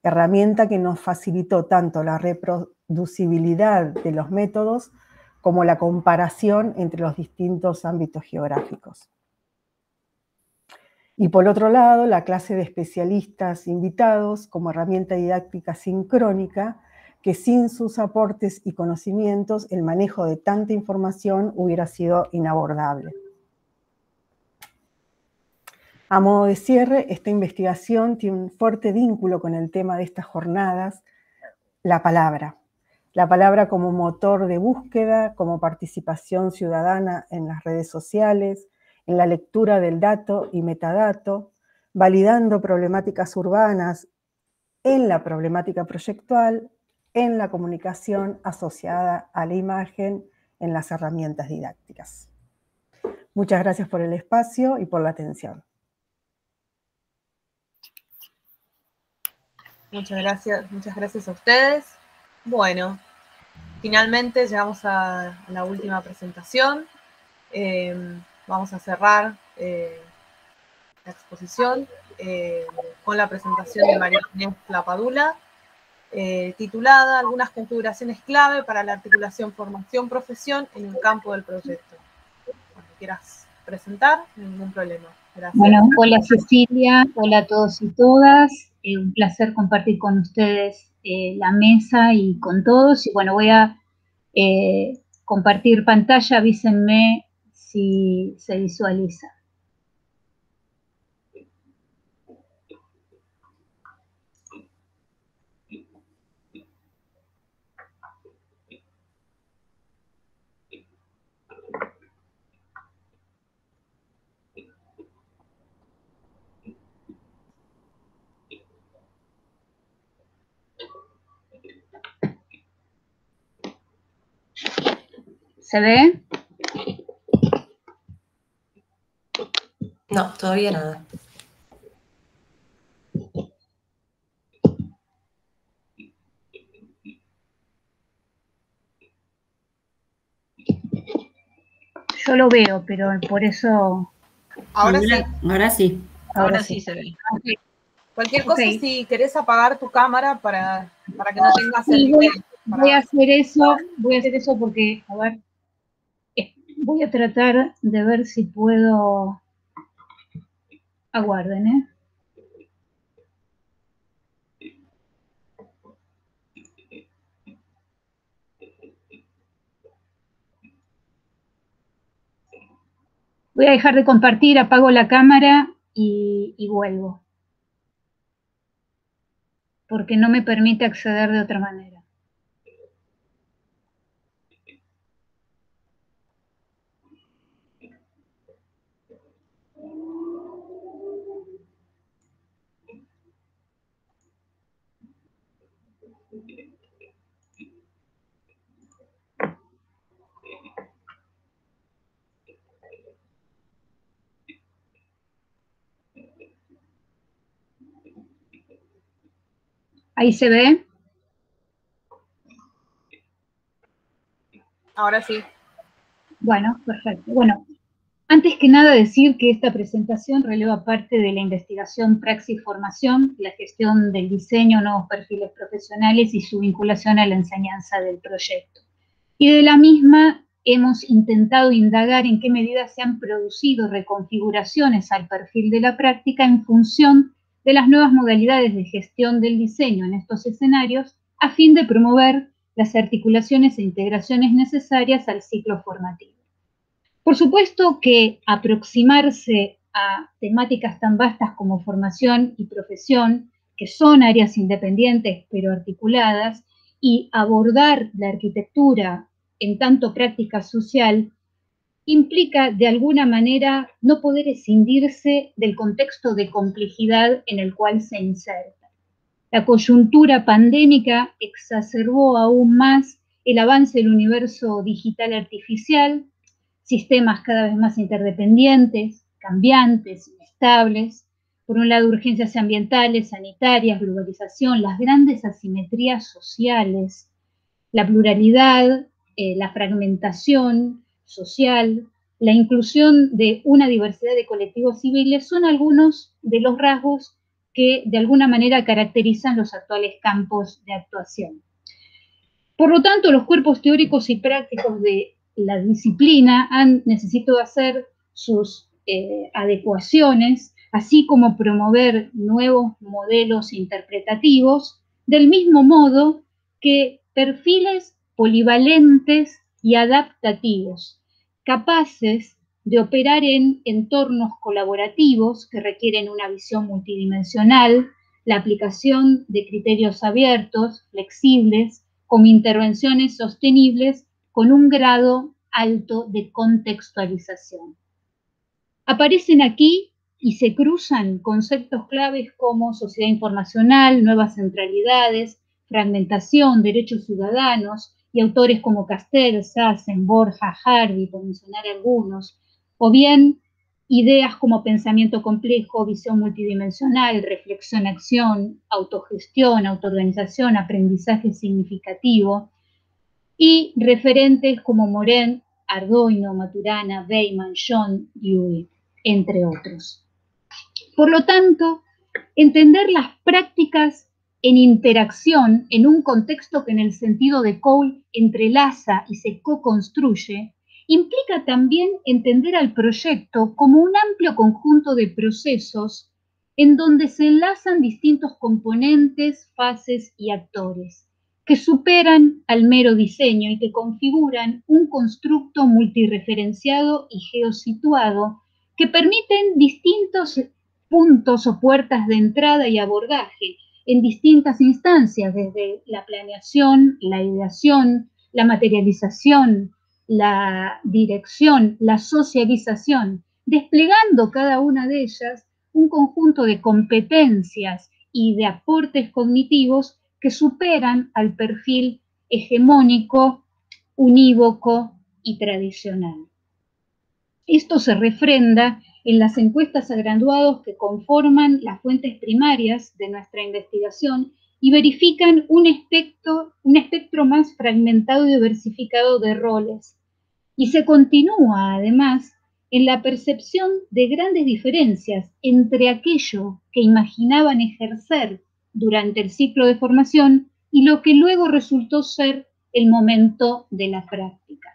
Herramienta que nos facilitó tanto la reproducibilidad de los métodos como la comparación entre los distintos ámbitos geográficos. Y por otro lado, la clase de especialistas invitados como herramienta didáctica sincrónica, que sin sus aportes y conocimientos, el manejo de tanta información hubiera sido inabordable. A modo de cierre, esta investigación tiene un fuerte vínculo con el tema de estas jornadas, la palabra. La palabra como motor de búsqueda, como participación ciudadana en las redes sociales, en la lectura del dato y metadato, validando problemáticas urbanas en la problemática proyectual, en la comunicación asociada a la imagen, en las herramientas didácticas. Muchas gracias por el espacio y por la atención. Muchas gracias a ustedes. Bueno, finalmente llegamos a la última presentación. Vamos a cerrar la exposición con la presentación de María Inés Lapadula, titulada Algunas configuraciones clave para la articulación formación-profesión en el campo del proyecto. Cuando quieras presentar, ningún problema. Gracias. Bueno, hola Cecilia, hola a todos y todas. Un placer compartir con ustedes la mesa y con todos. Y bueno, voy a compartir pantalla, avísenme si se visualiza. ¿Se ve? No, todavía nada. Yo lo veo, pero por eso... Ahora sí. Ahora sí. Ahora sí se ve. Okay. Cualquier cosa, si querés apagar tu cámara para que no tengas Sí, el... voy a hacer eso porque, a ver, voy a tratar de ver si puedo... Aguarden, ¿eh? Voy a dejar de compartir, apago la cámara y vuelvo. Porque no me permite acceder de otra manera. ¿Ahí se ve? Ahora sí. Bueno, perfecto. Bueno, antes que nada decir que esta presentación releva parte de la investigación Praxis-Formación, la gestión del diseño, nuevos perfiles profesionales y su vinculación a la enseñanza del proyecto. Y de la misma hemos intentado indagar en qué medida se han producido reconfiguraciones al perfil de la práctica en función de las nuevas modalidades de gestión del diseño en estos escenarios, a fin de promover las articulaciones e integraciones necesarias al ciclo formativo. Por supuesto que aproximarse a temáticas tan vastas como formación y profesión, que son áreas independientes pero articuladas, y abordar la arquitectura en tanto práctica social, implica de alguna manera no poder escindirse del contexto de complejidad en el cual se inserta. La coyuntura pandémica exacerbó aún más el avance del universo digital artificial, sistemas cada vez más interdependientes, cambiantes, inestables, por un lado urgencias ambientales, sanitarias, globalización, las grandes asimetrías sociales, la pluralidad, la fragmentación social, la inclusión de una diversidad de colectivos civiles son algunos de los rasgos que de alguna manera caracterizan los actuales campos de actuación. Por lo tanto, los cuerpos teóricos y prácticos de la disciplina han necesitado hacer sus adecuaciones, así como promover nuevos modelos interpretativos, del mismo modo que perfiles polivalentes y adaptativos, capaces de operar en entornos colaborativos que requieren una visión multidimensional, la aplicación de criterios abiertos, flexibles, como intervenciones sostenibles con un grado alto de contextualización. Aparecen aquí y se cruzan conceptos claves como sociedad informacional, nuevas centralidades, fragmentación, derechos ciudadanos, y autores como Castel, Sassen, Borja, Hardy, por mencionar algunos, o bien ideas como pensamiento complejo, visión multidimensional, reflexión-acción, autogestión, autoorganización, aprendizaje significativo, y referentes como Morin, Ardoino, Maturana, Beyman, John Dewey, entre otros. Por lo tanto, entender las prácticas en interacción en un contexto que en el sentido de Cole entrelaza y se co-construye, implica también entender al proyecto como un amplio conjunto de procesos en donde se enlazan distintos componentes, fases y actores, que superan al mero diseño y que configuran un constructo multireferenciado y geosituado que permiten distintos puntos o puertas de entrada y abordaje en distintas instancias, desde la planeación, la ideación, la materialización, la dirección, la socialización, desplegando cada una de ellas un conjunto de competencias y de aportes cognitivos que superan al perfil hegemónico, unívoco y tradicional. Esto se refrenda en las encuestas a graduados que conforman las fuentes primarias de nuestra investigación y verifican un espectro más fragmentado y diversificado de roles. Y se continúa, además, en la percepción de grandes diferencias entre aquello que imaginaban ejercer durante el ciclo de formación y lo que luego resultó ser el momento de la práctica.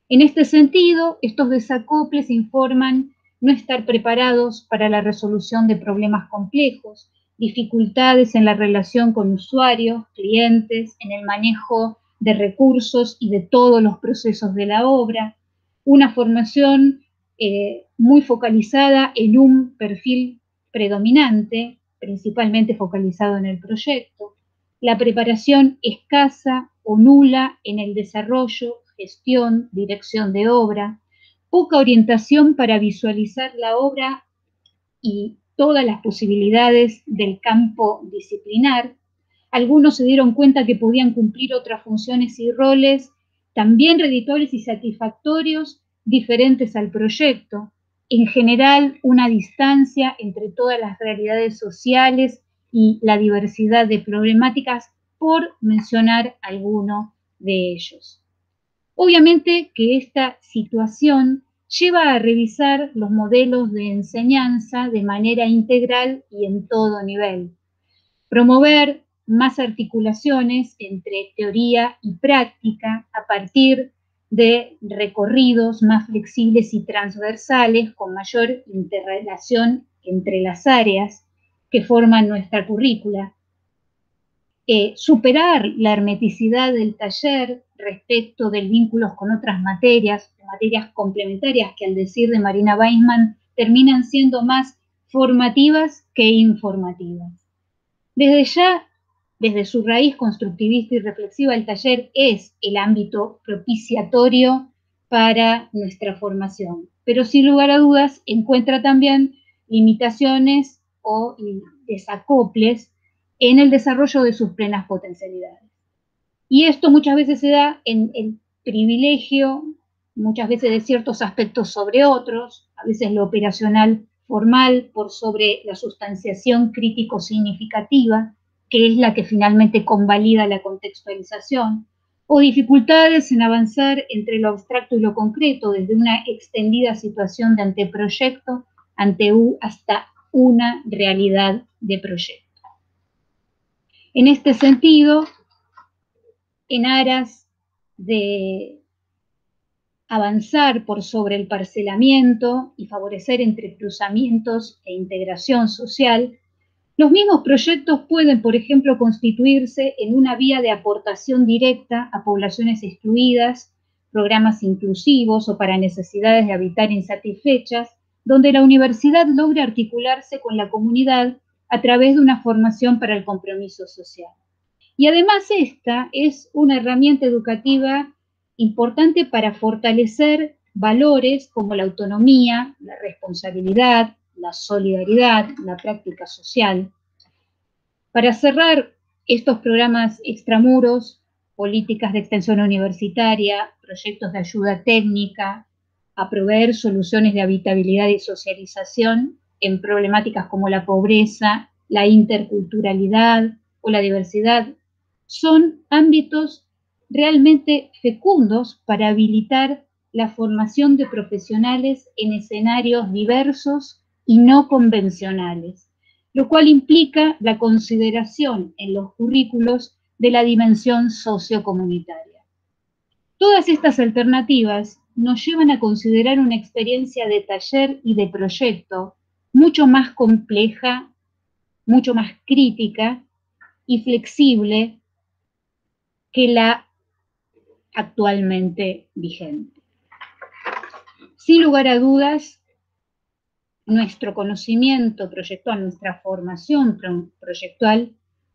En este sentido, estos desacoples informan no estar preparados para la resolución de problemas complejos, dificultades en la relación con usuarios, clientes, en el manejo de recursos y de todos los procesos de la obra, una formación muy focalizada en un perfil predominante, principalmente focalizado en el proyecto, la preparación escasa o nula en el desarrollo, gestión, dirección de obra, poca orientación para visualizar la obra y todas las posibilidades del campo disciplinar. Algunos se dieron cuenta que podían cumplir otras funciones y roles también reditores y satisfactorios diferentes al proyecto. En general, una distancia entre todas las realidades sociales y la diversidad de problemáticas, por mencionar alguno de ellos. Obviamente que esta situación lleva a revisar los modelos de enseñanza de manera integral y en todo nivel. Promover más articulaciones entre teoría y práctica a partir de recorridos más flexibles y transversales con mayor interrelación entre las áreas que forman nuestra currícula. Superar la hermeticidad del taller respecto del vínculo con otras materias complementarias que, al decir de Marina Weisman, terminan siendo más formativas que informativas. Desde su raíz constructivista y reflexiva, el taller es el ámbito propiciatorio para nuestra formación, pero sin lugar a dudas encuentra también limitaciones o desacoples en el desarrollo de sus plenas potencialidades. Y esto muchas veces se da en el privilegio, muchas veces de ciertos aspectos sobre otros, a veces lo operacional formal por sobre la sustanciación crítico-significativa, que es la que finalmente convalida la contextualización, o dificultades en avanzar entre lo abstracto y lo concreto, desde una extendida situación de anteproyecto hasta una realidad de proyecto. En este sentido, en aras de avanzar por sobre el parcelamiento y favorecer entrecruzamientos e integración social, los mismos proyectos pueden, por ejemplo, constituirse en una vía de aportación directa a poblaciones excluidas, programas inclusivos o para necesidades de habitar insatisfechas, donde la universidad logra articularse con la comunidad a través de una formación para el compromiso social. Y además esta es una herramienta educativa importante para fortalecer valores como la autonomía, la responsabilidad, la solidaridad, la práctica social. Para cerrar estos programas extramuros, políticas de extensión universitaria, proyectos de ayuda técnica, a proveer soluciones de habitabilidad y socialización en problemáticas como la pobreza, la interculturalidad o la diversidad, son ámbitos realmente fecundos para habilitar la formación de profesionales en escenarios diversos y no convencionales, lo cual implica la consideración en los currículos de la dimensión sociocomunitaria. Todas estas alternativas nos llevan a considerar una experiencia de taller y de proyecto mucho más compleja, mucho más crítica y flexible que la actualmente vigente. Sin lugar a dudas, nuestro conocimiento proyectual, nuestra formación proyectual,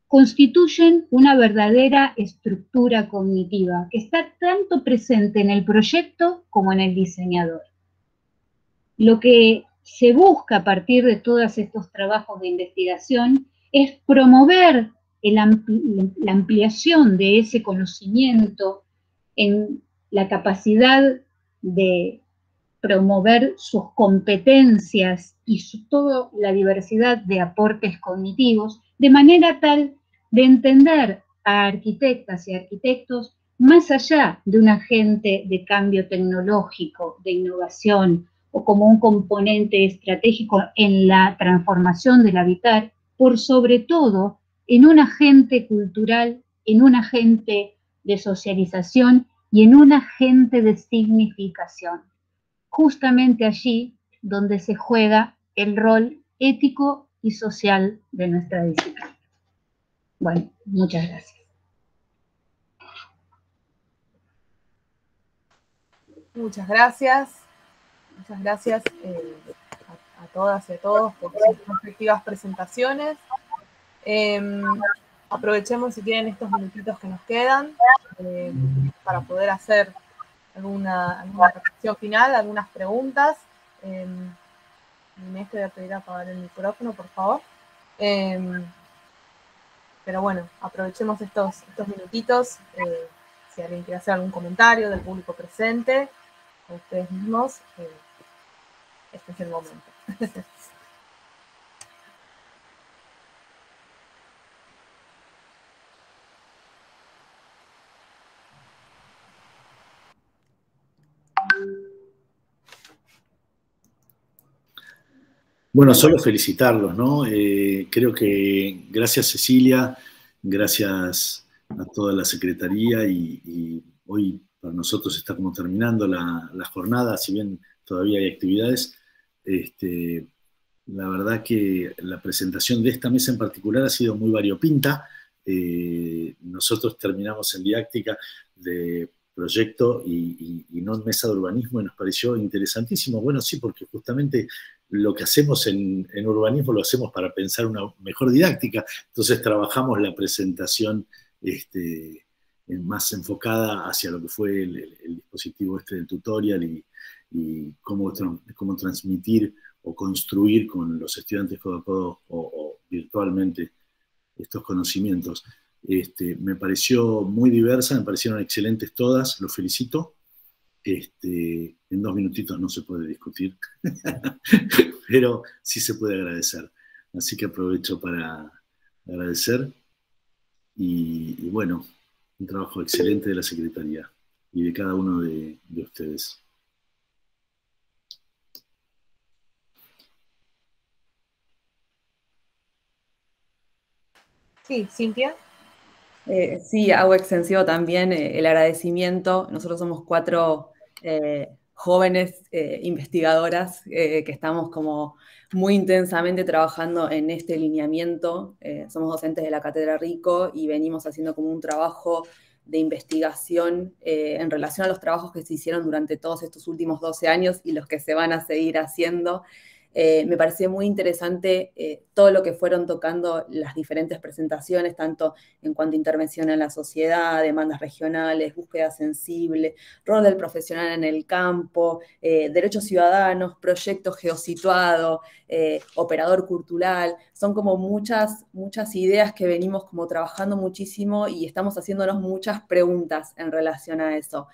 constituyen una verdadera estructura cognitiva que está tanto presente en el proyecto como en el diseñador. Lo que se busca a partir de todos estos trabajos de investigación es promover la ampliación de ese conocimiento en la capacidad de promover sus competencias y toda la diversidad de aportes cognitivos, de manera tal de entender a arquitectas y arquitectos más allá de un agente de cambio tecnológico, de innovación, o como un componente estratégico en la transformación del habitar, por sobre todo en un agente cultural, en un agente de socialización y en un agente de significación. Justamente allí donde se juega el rol ético y social de nuestra disciplina. Bueno, muchas gracias. Muchas gracias. Muchas gracias a todas y a todos por sus respectivas presentaciones. Aprovechemos si tienen estos minutitos que nos quedan para poder hacer alguna reflexión final, algunas preguntas. Inés, te voy a pedir apagar el micrófono, por favor. Pero bueno, aprovechemos estos minutitos. Si alguien quiere hacer algún comentario del público presente, o ustedes mismos, este es el momento. Bueno, solo felicitarlos, ¿no? Creo que gracias Cecilia, gracias a toda la Secretaría y hoy para nosotros está como terminando la jornada, si bien todavía hay actividades. La verdad que la presentación de esta mesa en particular ha sido muy variopinta. Nosotros terminamos en didáctica de proyecto y no en mesa de urbanismo y nos pareció interesantísimo. Bueno, sí, porque justamente lo que hacemos en urbanismo lo hacemos para pensar una mejor didáctica, entonces trabajamos la presentación más enfocada hacia lo que fue el dispositivo del tutorial y cómo transmitir o construir con los estudiantes codo a codo o virtualmente estos conocimientos. Me pareció muy diversa, me parecieron excelentes todas, los felicito. En 2 minutitos no se puede discutir, pero sí se puede agradecer. Así que aprovecho para agradecer y bueno, un trabajo excelente de la Secretaría y de cada uno de ustedes. Sí, Cintia. Sí, hago extensivo también el agradecimiento. Nosotros somos 4 jóvenes investigadoras que estamos como muy intensamente trabajando en este lineamiento. Somos docentes de la Cátedra Rico y venimos haciendo como un trabajo de investigación en relación a los trabajos que se hicieron durante todos estos últimos 12 años y los que se van a seguir haciendo. Me pareció muy interesante todo lo que fueron tocando las diferentes presentaciones, tanto en cuanto a intervención en la sociedad, demandas regionales, búsqueda sensible, rol del profesional en el campo, derechos ciudadanos, proyecto geosituado, operador cultural. Son como muchas ideas que venimos como trabajando muchísimo y estamos haciéndonos muchas preguntas en relación a eso.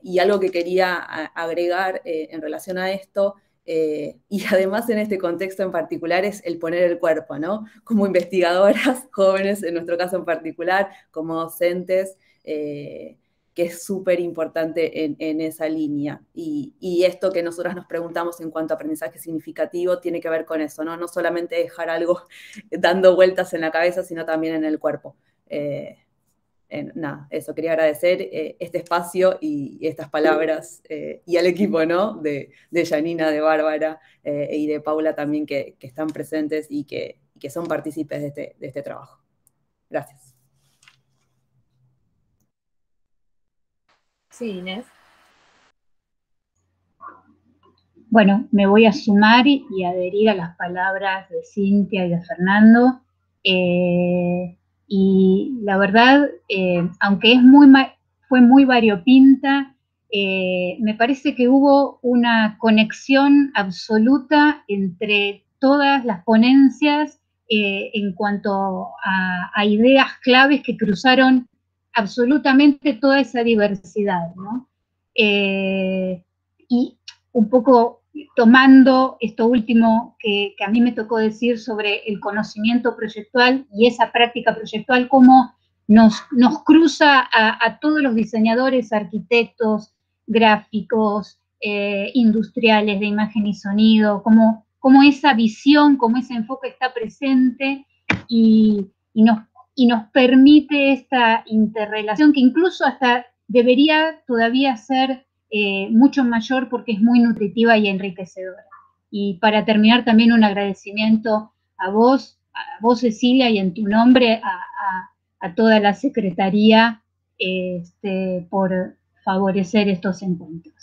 Y algo que quería agregar en relación a esto, y además en este contexto en particular es el poner el cuerpo, ¿no? Como investigadoras jóvenes, en nuestro caso en particular, como docentes, que es súper importante en esa línea. Y esto que nosotras nos preguntamos en cuanto a aprendizaje significativo tiene que ver con eso, ¿no? No solamente dejar algo dando vueltas en la cabeza, sino también en el cuerpo. Nada, eso, quería agradecer este espacio y estas palabras y al equipo, ¿no? De Janina, de Bárbara y de Paula también que están presentes y que son partícipes de este trabajo. Gracias. Sí, Inés. Bueno, me voy a sumar y adherir a las palabras de Cintia y de Fernando. Y la verdad, aunque fue muy variopinta, me parece que hubo una conexión absoluta entre todas las ponencias en cuanto a ideas claves que cruzaron absolutamente toda esa diversidad, ¿no? Y un poco tomando esto último que a mí me tocó decir sobre el conocimiento proyectual y esa práctica proyectual, cómo nos cruza a todos los diseñadores, arquitectos, gráficos, industriales de imagen y sonido, como esa visión, como ese enfoque está presente y nos permite esta interrelación que incluso hasta debería todavía ser mucho mayor porque es muy nutritiva y enriquecedora. Y para terminar también un agradecimiento a vos Cecilia, y en tu nombre a toda la Secretaría por favorecer estos encuentros.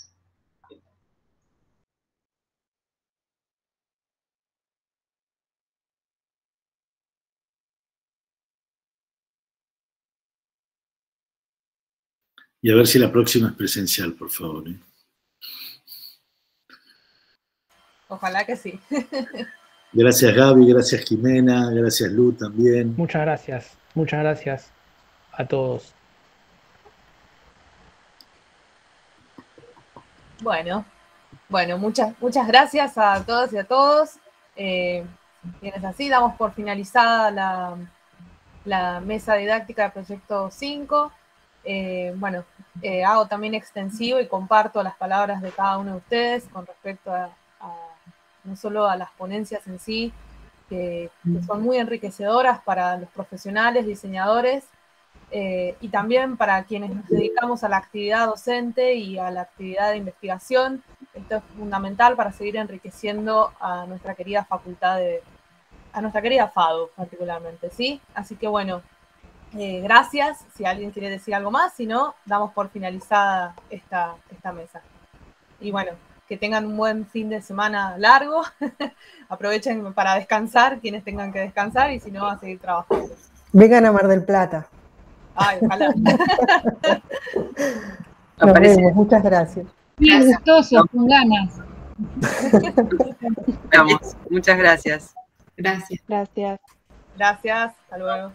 Y a ver si la próxima es presencial, por favor. Ojalá que sí. Gracias Gaby, gracias Jimena, gracias Lu también. Muchas gracias a todos. Bueno, muchas gracias a todas y a todos. Bien, es así, damos por finalizada la mesa didáctica del proyecto 5. Hago también extensivo y comparto las palabras de cada uno de ustedes con respecto a no solo a las ponencias en sí, que son muy enriquecedoras para los profesionales, diseñadores, y también para quienes nos dedicamos a la actividad docente y a la actividad de investigación. Esto es fundamental para seguir enriqueciendo a nuestra querida facultad, a nuestra querida FADU particularmente, ¿sí? Así que bueno, gracias. Si alguien quiere decir algo más, si no, damos por finalizada esta mesa. Y bueno, que tengan un buen fin de semana largo. Aprovechen para descansar, quienes tengan que descansar, y si no, a seguir trabajando. Vengan a Mar del Plata. Ay, ojalá. Nos vemos, muchas gracias. Bien gustoso, con ganas. Vamos, muchas gracias. Gracias. Gracias, hasta luego.